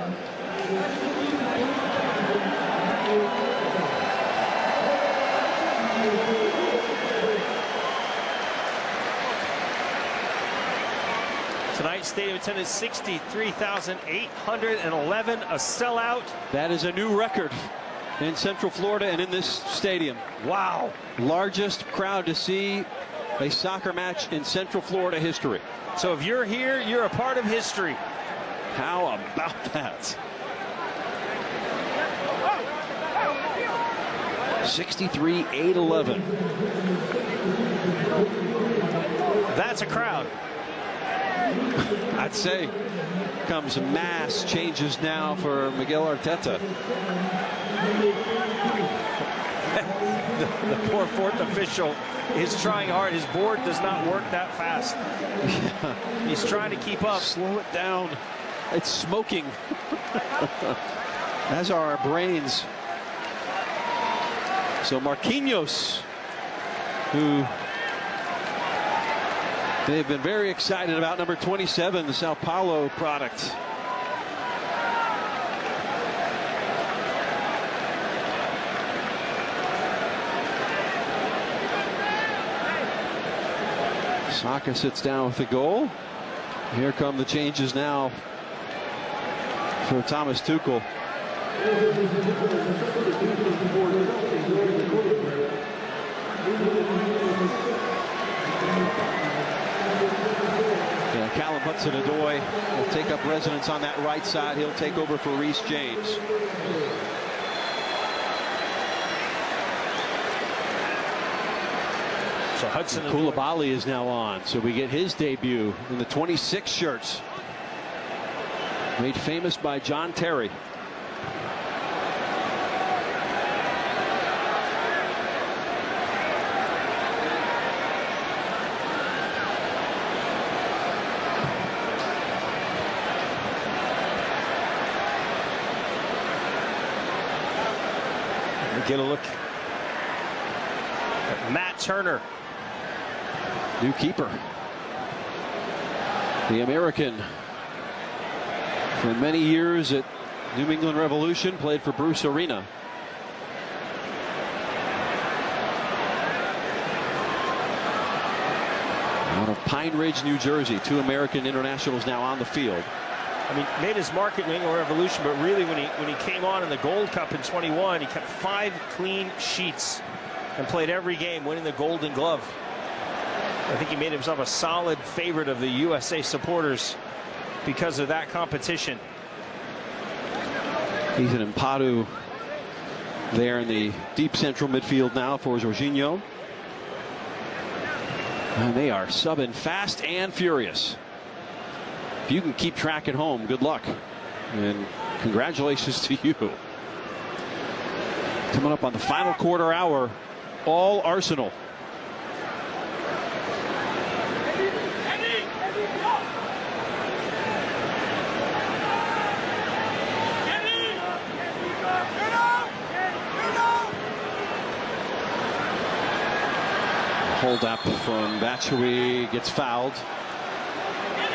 Speaker 1: Tonight's stadium attendance 63,811, a sellout.
Speaker 2: That is a new record in Central Florida and in this stadium.
Speaker 1: Wow.
Speaker 2: Largest crowd to see a soccer match in Central Florida history.
Speaker 1: So if you're here, you're a part of history.
Speaker 2: How about that? 63,811.
Speaker 1: That's a crowd.
Speaker 2: I'd say comes mass changes now for Miguel Arteta.
Speaker 1: The poor fourth official is trying hard. His board does not work that fast.
Speaker 2: Yeah.
Speaker 1: He's trying to keep up.
Speaker 2: Slow it down. It's smoking. As are our brains. So Marquinhos, who they've been very excited about, number 27, the Sao Paulo product. Saka sits down with the goal. Here come the changes now for Thomas Tuchel. Yeah, Callum Hudson-Odoi will take up residence on that right side. He'll take over for Reece James.
Speaker 1: So Hudson
Speaker 2: Koulibaly is now on, so we get his debut in the 26 shirts. Made famous by John Terry.
Speaker 1: Get a look at Matt Turner.
Speaker 2: New keeper. The American. For many years at New England Revolution, played for Bruce Arena. Out of Pine Ridge, New Jersey. Two American internationals now on the field.
Speaker 1: I mean, made his mark at New England Revolution, but really when he came on in the Gold Cup in 21, he kept 5 clean sheets and played every game, winning the Golden Glove. I think he made himself a solid favorite of the USA supporters because of that competition.
Speaker 2: Ethan Mpadu there in the deep central midfield now for Jorginho. And they are subbing fast and furious. If you can keep track at home, good luck. And congratulations to you. Coming up on the final quarter hour, all Arsenal. Hold up from Batshuayi, gets fouled.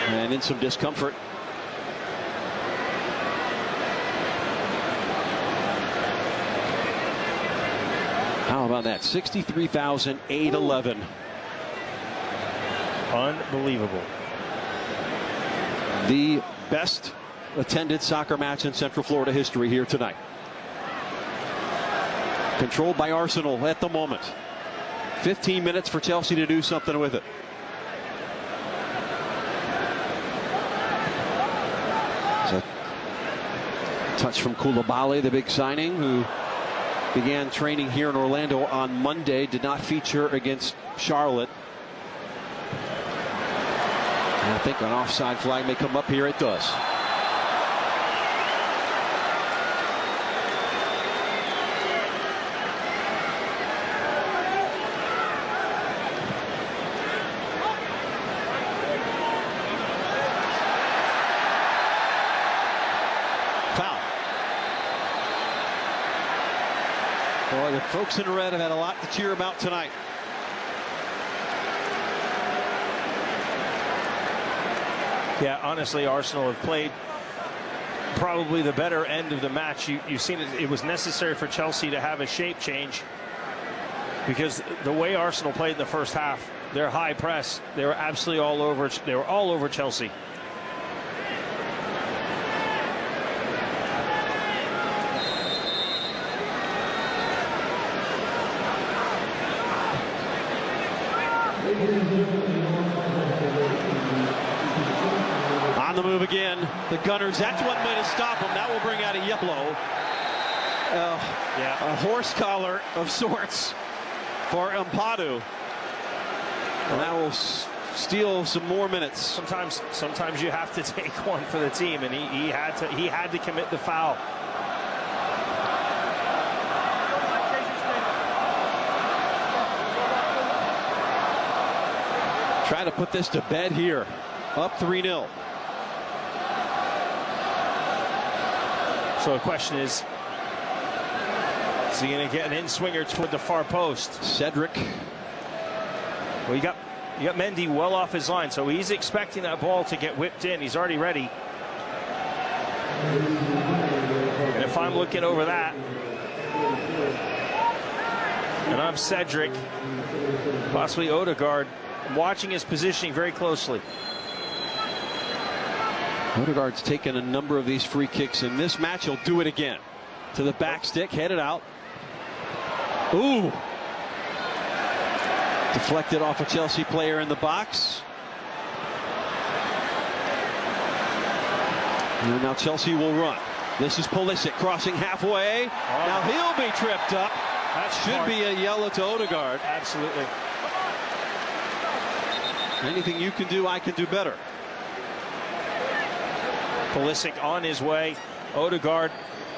Speaker 2: And in some discomfort. How about that? 63,811.
Speaker 1: Unbelievable.
Speaker 2: The best attended soccer match in Central Florida history here tonight. Controlled by Arsenal at the moment. 15 minutes for Chelsea to do something with it. Touch from Koulibaly, the big signing, who began training here in Orlando on Monday, did not feature against Charlotte. And I think an offside flag may come up here. It does. Boy, the folks in red have had a lot to cheer about tonight.
Speaker 1: Yeah, honestly, Arsenal have played probably the better end of the match. You've seen it. It was necessary for Chelsea to have a shape change because the way Arsenal played in the first half, their high press, they were absolutely all over. They were all over Chelsea.
Speaker 2: On the move again, the Gunners. That's one way to stop them. That will bring out a yellow. A horse collar of sorts for Ampadu. And that will steal some more minutes.
Speaker 1: Sometimes you have to take one for the team, and he had to commit the foul.
Speaker 2: Try to put this to bed here. Up 3-0.
Speaker 1: So the question is he going to get an in-swinger toward the far post?
Speaker 2: Cedric.
Speaker 1: Well, you got Mendy well off his line, so he's expecting that ball to get whipped in. He's already ready. And if I'm looking over that, and I'm Cedric, possibly Odegaard, I'm watching his positioning very closely.
Speaker 2: Odegaard's taken a number of these free kicks in this match. He'll do it again. To the back stick, headed out. Ooh. Deflected off a Chelsea player in the box. And now Chelsea will run. This is Pulisic crossing halfway. Now he'll be tripped up. That should be a yellow to Odegaard.
Speaker 1: Absolutely.
Speaker 2: Anything you can do, I can do better.
Speaker 1: Pulisic on his way. Odegaard,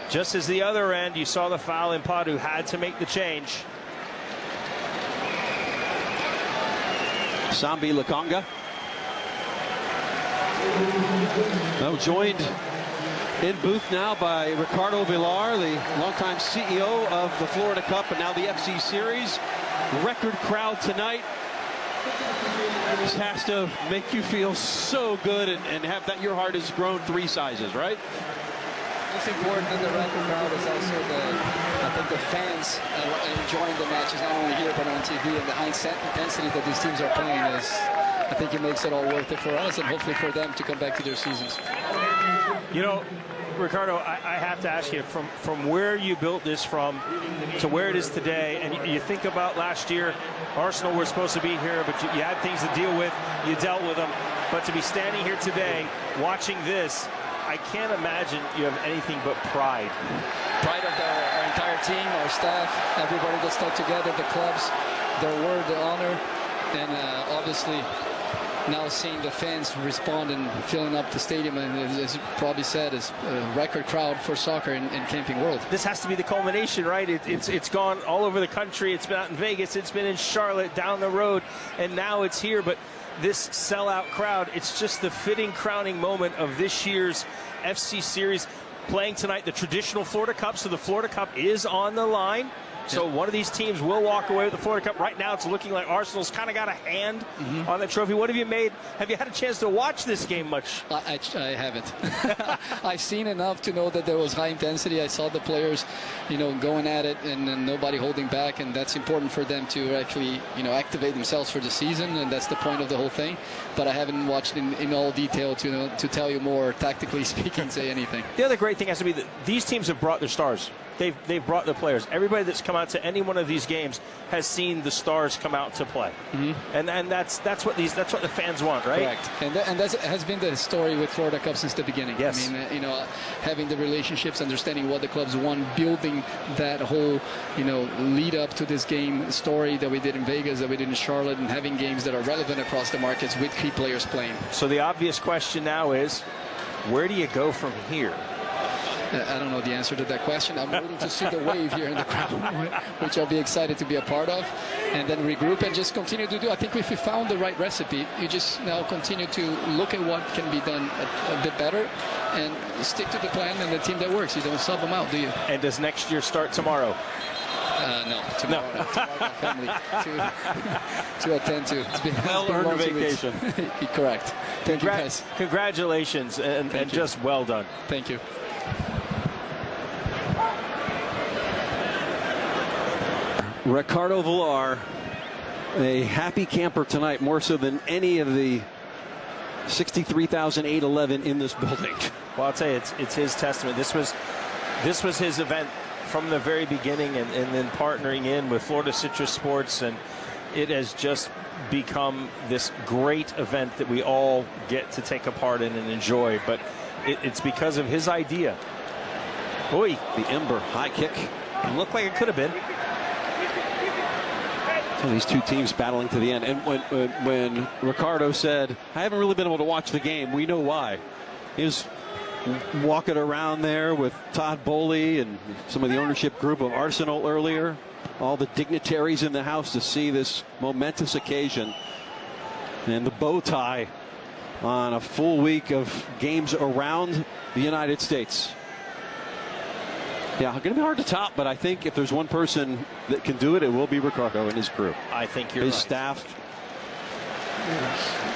Speaker 1: just as the other end, you saw the foul. Ampadu had to make the change.
Speaker 2: Sambi Lakonga. Joined in booth now by Ricardo Villar, the longtime CEO of the Florida Cup and now the FC Series. Record crowd tonight. This has to make you feel so good and have that your heart has grown 3 sizes, right?
Speaker 5: What's important in the record crowd is also I think the fans enjoying the matches, not only here but on TV, and the high intensity that these teams are playing is, I think it makes it all worth it for us and hopefully for them to come back to their seasons.
Speaker 1: You know, Ricardo, I have to ask you, from where you built this from to where it is today, and you think about last year, Arsenal were supposed to be here, but you had things to deal with, you dealt with them. But to be standing here today, watching this, I can't imagine you have anything but pride.
Speaker 5: Pride of our entire team, our staff, everybody that stuck together, the clubs, their word, the honor, and obviously now seeing the fans respond and filling up the stadium, and as you probably said, is a record crowd for soccer in Camping World.
Speaker 1: This has to be the culmination, right? It's gone all over the country. It's been out in Vegas. It's been in Charlotte, down the road, and now it's here. But this sellout crowd, it's just the fitting crowning moment of this year's FC Series, playing tonight the traditional Florida Cup. So the Florida Cup is on the line. So one of these teams will walk away with the Florida Cup. Right now, it's looking like Arsenal's kind of got a hand on the trophy. What have you made? Have you had a chance to watch this game much?
Speaker 5: I haven't. I've seen enough to know that there was high intensity. I saw the players, going at it and nobody holding back, and that's important for them to actually, activate themselves for the season, and that's the point of the whole thing. But I haven't watched in all detail to tell you more, tactically speaking, say anything.
Speaker 1: The other great thing has to be that these teams have brought their stars. They've brought their players. Everybody that's come out to any one of these games has seen the stars come out to play, and that's what the fans want, right?
Speaker 5: Correct. And that has been the story with Florida Cup since the beginning.
Speaker 1: Yes.
Speaker 5: I mean, having the relationships, understanding what the clubs want, building that whole, lead up to this game story that we did in Vegas, that we did in Charlotte, and having games that are relevant across the markets with key players playing.
Speaker 1: So the obvious question now is, where do you go from here?
Speaker 5: I don't know the answer to that question. I'm waiting to see the wave here in the crowd, which I'll be excited to be a part of, and then regroup and just continue to do. I think if we found the right recipe, you just now continue to look at what can be done a bit better and stick to the plan and the team that works. You don't sub them out, do you?
Speaker 1: And does next year start tomorrow?
Speaker 5: No, tomorrow. No. Tomorrow my family to attend to. It's been
Speaker 1: well-earned vacation.
Speaker 5: Correct. Thank you, guys.
Speaker 1: Congratulations, and just well done.
Speaker 5: Thank you.
Speaker 2: Ricardo Villar, a happy camper tonight, more so than any of the 63,811 in this building.
Speaker 1: Well, I'll tell you, it's his testament. This was his event from the very beginning, and then partnering in with Florida Citrus Sports, and it has just become this great event that we all get to take a part in and enjoy. But it's because of his idea. Boy,
Speaker 2: The Ember high kick.
Speaker 1: it looked like it could have been.
Speaker 2: So these two teams battling to the end. And when Ricardo said, I haven't really been able to watch the game, we know why. He was walking around there with Todd Bowley and some of the ownership group of Arsenal earlier. All the dignitaries in the house to see this momentous occasion. And the bow tie on a full week of games around the United States. Yeah, going to be hard to top, but I think if there's one person that can do it, it will be Ricardo and his crew.
Speaker 1: I think you're
Speaker 2: his
Speaker 1: right.
Speaker 2: Staff.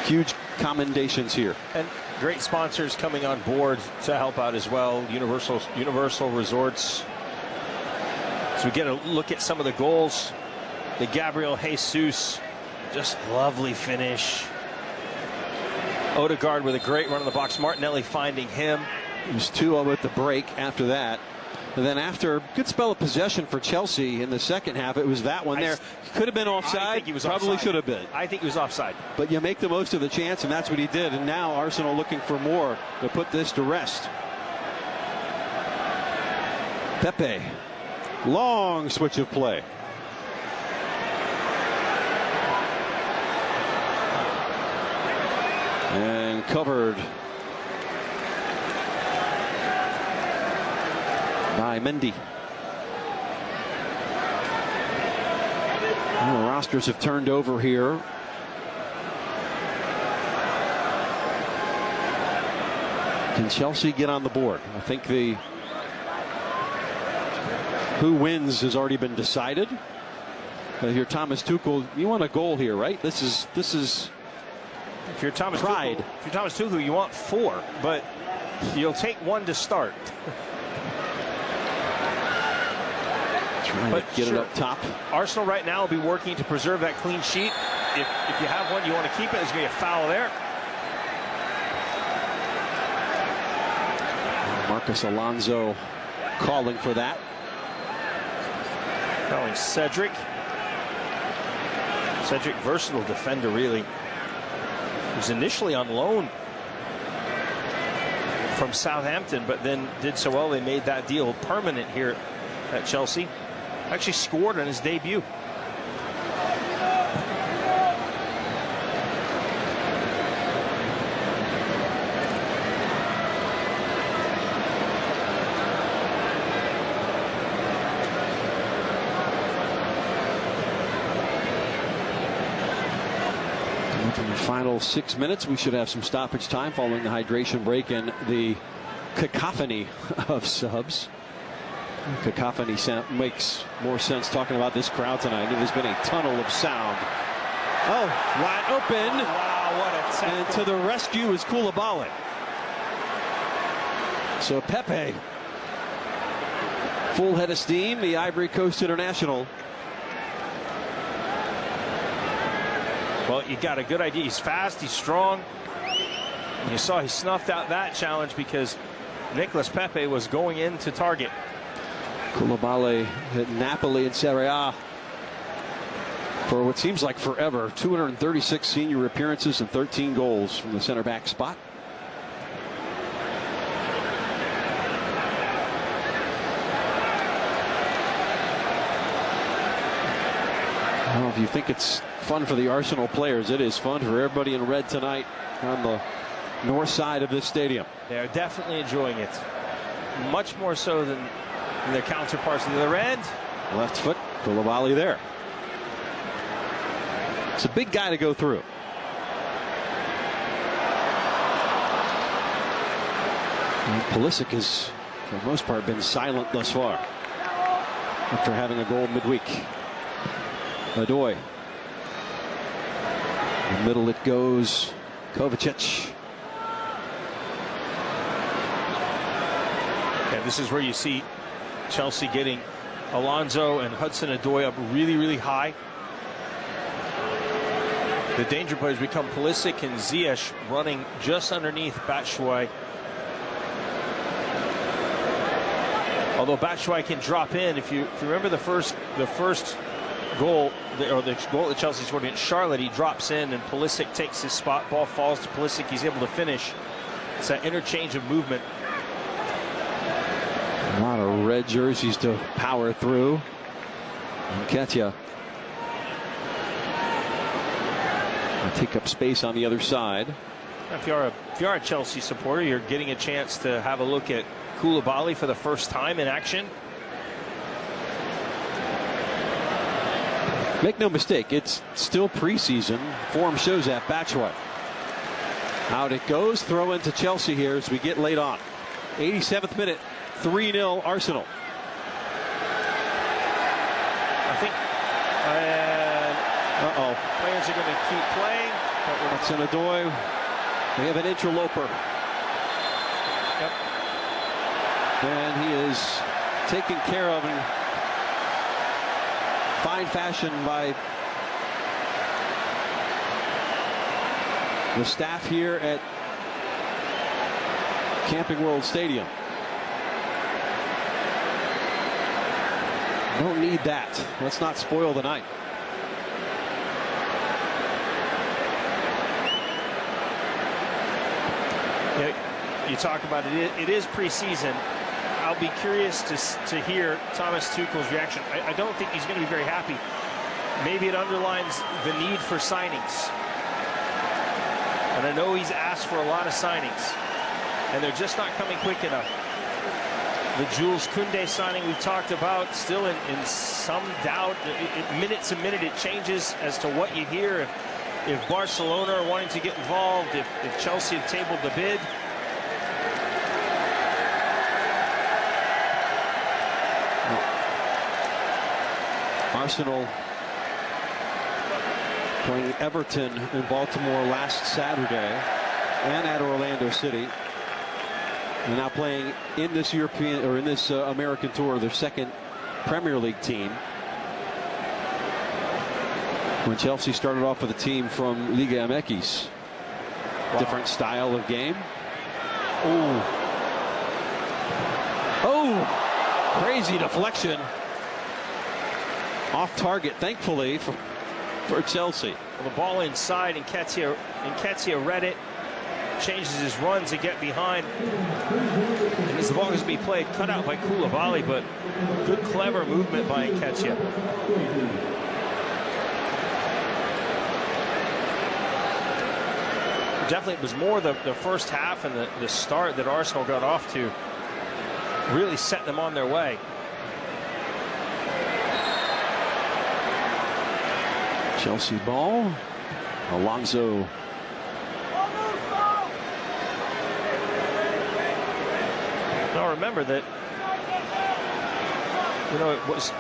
Speaker 2: Huge commendations here.
Speaker 1: And great sponsors coming on board to help out as well. Universal Resorts. So we get a look at some of the goals. The Gabriel Jesus, just lovely finish. Odegaard with a great run in the box. Martinelli finding him.
Speaker 2: It was 2-0 at the break after that. And then after good spell of possession for Chelsea in the second half, it was that one there. Could have been offside.
Speaker 1: I think he was
Speaker 2: Probably
Speaker 1: offside.
Speaker 2: should have been.
Speaker 1: I think he was offside.
Speaker 2: But you make the most of the chance, and that's what he did. And now Arsenal looking for more to put this to rest. Pepe. Long switch of play. And covered by Mendy. Well, the rosters have turned over here. Can Chelsea get on the board? I think the who wins has already been decided. But if you're Thomas Tuchel, you want a goal here, right? This is
Speaker 1: If you're Thomas
Speaker 2: pride.
Speaker 1: Tuchel, if you're Thomas Tuchel, you want 4, but you'll take 1 to start.
Speaker 2: Trying
Speaker 1: But
Speaker 2: to get
Speaker 1: sure.
Speaker 2: it up top.
Speaker 1: Arsenal right now will be working to preserve that clean sheet. If you have one, you want to keep it. There's going to be a foul there.
Speaker 2: Marcus Alonso calling for that.
Speaker 1: Fouling Cedric. Cedric, versatile defender, really. He was initially on loan from Southampton, but then did so well they made that deal permanent here at Chelsea. Actually scored on his debut.
Speaker 2: In the final 6 minutes, we should have some stoppage time following the hydration break and the cacophony of subs. Cacophony makes more sense talking about this crowd tonight. It has been a tunnel of sound. Oh, wide open.
Speaker 1: Wow, what a tackle.
Speaker 2: And to the rescue is Koulibaly. So Pepe, full head of steam, the Ivory Coast international.
Speaker 1: Well, you got a good idea. He's fast, he's strong. And you saw he snuffed out that challenge because Nicolas Pepe was going in to target.
Speaker 2: Koulibaly at Napoli in Serie A for what seems like forever. 236 senior appearances and 13 goals from the center back spot. Well, if you think it's fun for the Arsenal players, it is fun for everybody in red tonight on the north side of this stadium.
Speaker 1: They are definitely enjoying it. Much more so than their counterparts at the other end.
Speaker 2: Left foot, Koulibaly there. It's a big guy to go through. And Pulisic has, for the most part, been silent thus far after having a goal midweek. Odoi. In the middle it goes. Kovacic.
Speaker 1: Yeah, this is where you see Chelsea getting Alonso and Hudson-Odoi up really, really high. The danger players become Pulisic and Ziyech running just underneath Batshuayi. Although Batshuayi can drop in, if you remember the first goal, the goal that Chelsea scored against Charlotte, he drops in and Pulisic takes his spot. Ball falls to Pulisic. He's able to finish. It's that interchange of movement.
Speaker 2: A lot of red jerseys to power through. Nketiah take up space on the other side.
Speaker 1: If you are a Chelsea supporter, you're getting a chance to have a look at Koulibaly for the first time in action.
Speaker 2: Make no mistake, it's still preseason. Form shows that. Batshuayi. Out it goes. Throw into Chelsea here as we get late on. 87th minute. 3-0 Arsenal.
Speaker 1: I think players are going to keep playing.
Speaker 2: Hudson-Odoi. We have an interloper.
Speaker 1: Yep.
Speaker 2: And he is taken care of in fine fashion by the staff here at Camping World Stadium. Don't need that. Let's not spoil the night.
Speaker 1: Yeah, you talk about it. It is preseason. I'll be curious to hear Thomas Tuchel's reaction. I don't think he's going to be very happy. Maybe it underlines the need for signings. And I know he's asked for a lot of signings, and they're just not coming quick enough. The Jules Koundé signing we've talked about, still in some doubt. Minute to minute it changes as to what you hear. If Barcelona are wanting to get involved, if Chelsea have tabled the bid.
Speaker 2: Arsenal playing Everton in Baltimore last Saturday and at Orlando City. And now playing in this European or in this American tour, their second Premier League team. When Chelsea started off with a team from Liga MX. Wow. Different style of game. Oh, crazy deflection. Off target, thankfully, for Chelsea.
Speaker 1: Well, the ball inside, and Nketiah read it, changes his run to get behind. And as long as we played, cut out by Koulibaly, but good, clever movement by Nketiah. Definitely, it was more the first half and the start that Arsenal got off to really set them on their way.
Speaker 2: Chelsea ball. Alonso.
Speaker 1: Now remember that, it was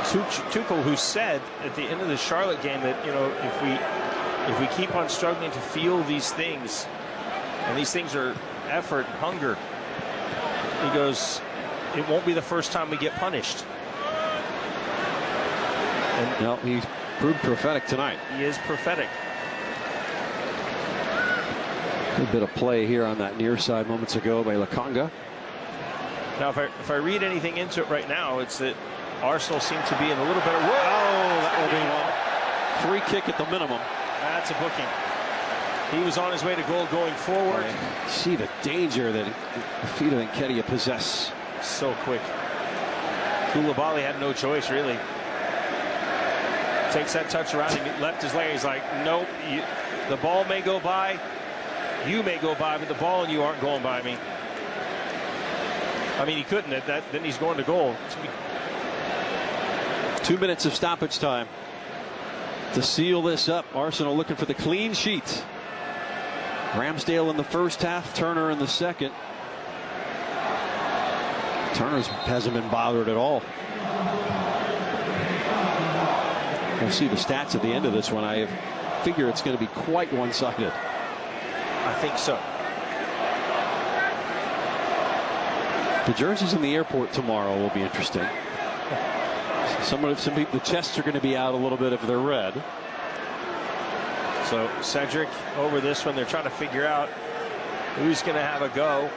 Speaker 1: Tuchel who said at the end of the Charlotte game that, if we keep on struggling to feel these things, and these things are effort, hunger, he goes, it won't be the first time we get punished. And
Speaker 2: no, he proved prophetic tonight.
Speaker 1: He is prophetic.
Speaker 2: Good bit of play here on that near side moments ago by Lokonga.
Speaker 1: Now, if I read anything into it right now, it's that Arsenal seem to be in a little better.
Speaker 2: Oh, that will be one. Free kick at the minimum.
Speaker 1: That's a booking. He was on his way to goal going forward.
Speaker 2: See the danger that the feet of Nketiah possess.
Speaker 1: So quick. Koulibaly had no choice, really. Takes that touch around him, left his leg. He's like, nope, the ball may go by, you may go by, but the ball and you aren't going by me. I mean, he couldn't. Then he's going to goal.
Speaker 2: 2 minutes of stoppage time to seal this up. Arsenal looking for the clean sheet. Ramsdale in the first half, Turner in the second. Turner hasn't been bothered at all. We'll see the stats at the end of this one. I figure it's going to be quite one-sided.
Speaker 1: I think so.
Speaker 2: The jerseys in the airport tomorrow will be interesting. Some people, the chests are going to be out a little bit if they're red.
Speaker 1: So Cedric over this one. They're trying to figure out who's going to have a go.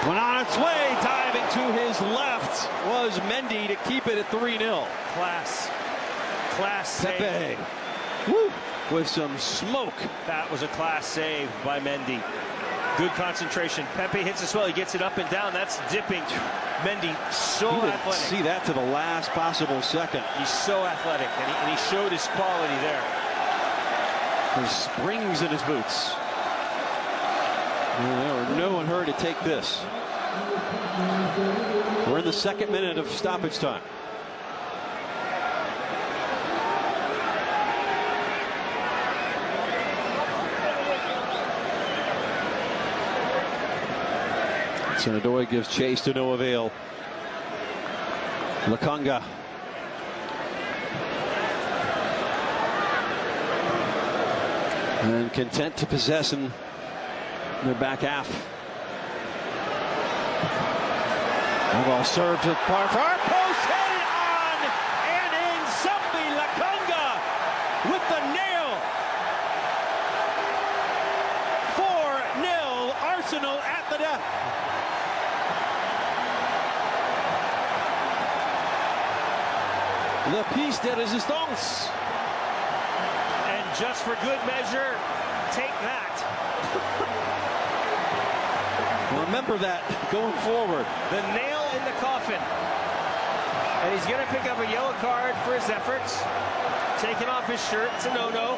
Speaker 2: When on its way, diving to his left was Mendy to keep it at 3-0.
Speaker 1: Class save.
Speaker 2: Pepe, woo, with some smoke.
Speaker 1: That was a class save by Mendy. Good concentration. Pepe hits as well. He gets it up and down. That's dipping. Mendy, so
Speaker 2: He didn't
Speaker 1: athletic.
Speaker 2: see that to the last possible second.
Speaker 1: He's so athletic, and he showed his quality there.
Speaker 2: There's springs in his boots. And they were no in hurry to take this. We're in the second minute of stoppage time. Odegaard gives chase to no avail. Lukonga. And content to possess in their back half. The ball served to far post, headed on and in. Zombie Lukonga with the nail. 4-0 Arsenal at the death. The piece de resistance.
Speaker 1: And just for good measure, take that.
Speaker 2: Remember that going forward.
Speaker 1: The nail in the coffin. And he's going to pick up a yellow card for his efforts. Taking off his shirt. It's a no-no.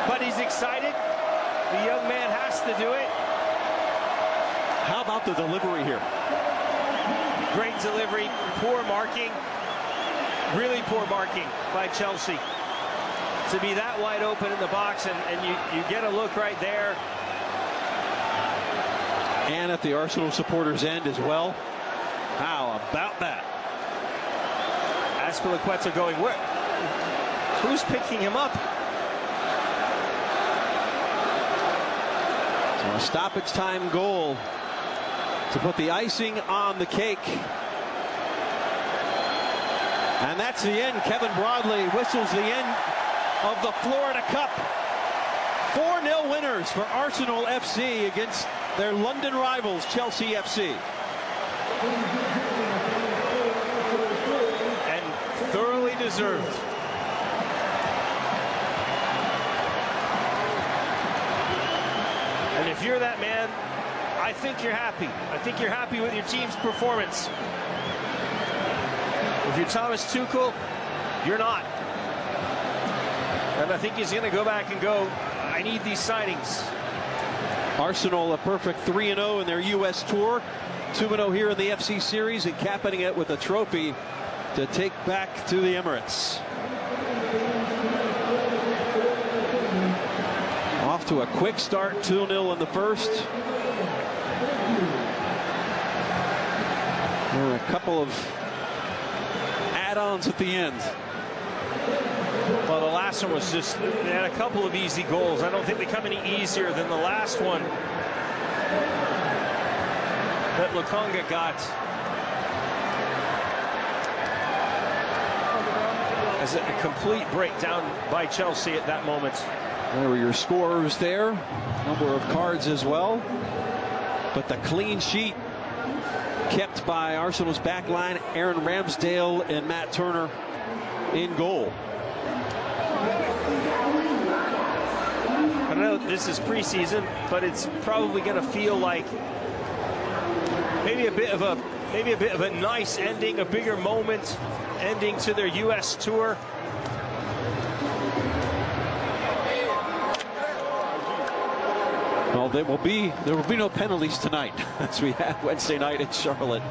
Speaker 1: But he's excited. The young man has to do it.
Speaker 2: How about the delivery here?
Speaker 1: Great delivery. Poor marking. Really poor marking by Chelsea. To be that wide open in the box, and you get a look right there.
Speaker 2: And at the Arsenal supporters' end as well. How about that?
Speaker 1: Azpilicueta going, where? Who's picking him up?
Speaker 2: So a stoppage time goal to put the icing on the cake. And that's the end. Kevin Broadley whistles the end of the Florida Cup. 4-0 winners for Arsenal FC against their London rivals, Chelsea FC.
Speaker 1: And thoroughly deserved. And if you're that man, I think you're happy. I think you're happy with your team's performance. If you're Thomas Tuchel, you're not. And I think he's going to go back and go, I need these signings.
Speaker 2: Arsenal a perfect 3-0 in their U.S. tour. 2-0 here in the FC Series, and capping it with a trophy to take back to the Emirates. Off to a quick start, 2-0 in the first. There were a couple of add-ons at the end.
Speaker 1: Well, the last one was just, they had a couple of easy goals. I don't think they come any easier than the last one that Lukonga got. As a complete breakdown by Chelsea at that moment.
Speaker 2: There were your scorers there. Number of cards as well. But the clean sheet kept by Arsenal's back line. Aaron Ramsdale and Matt Turner in goal.
Speaker 1: I know this is preseason, but it's probably going to feel like maybe a bit of a nice ending, a bigger moment ending to their U.S. tour.
Speaker 2: Well, there will be no penalties tonight, as we had Wednesday night in Charlotte.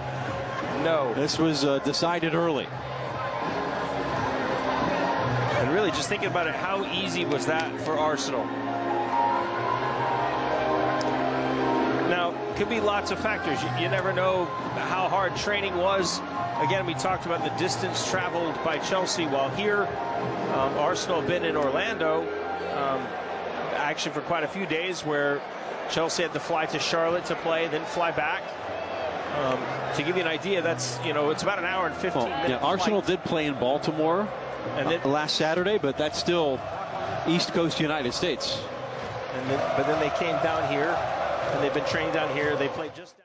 Speaker 1: No.
Speaker 2: This was decided early.
Speaker 1: And really, just thinking about it, how easy was that for Arsenal? Now, could be lots of factors. You never know how hard training was. Again, we talked about the distance traveled by Chelsea while here. Arsenal have been in Orlando, actually for quite a few days, where Chelsea had to fly to Charlotte to play, then fly back. To give you an idea, that's, it's about an hour and 15 minutes.
Speaker 2: Yeah, Arsenal did play in Baltimore and then last Saturday, but that's still East Coast United States.
Speaker 1: But then they came down here and they've been trained down here. They play just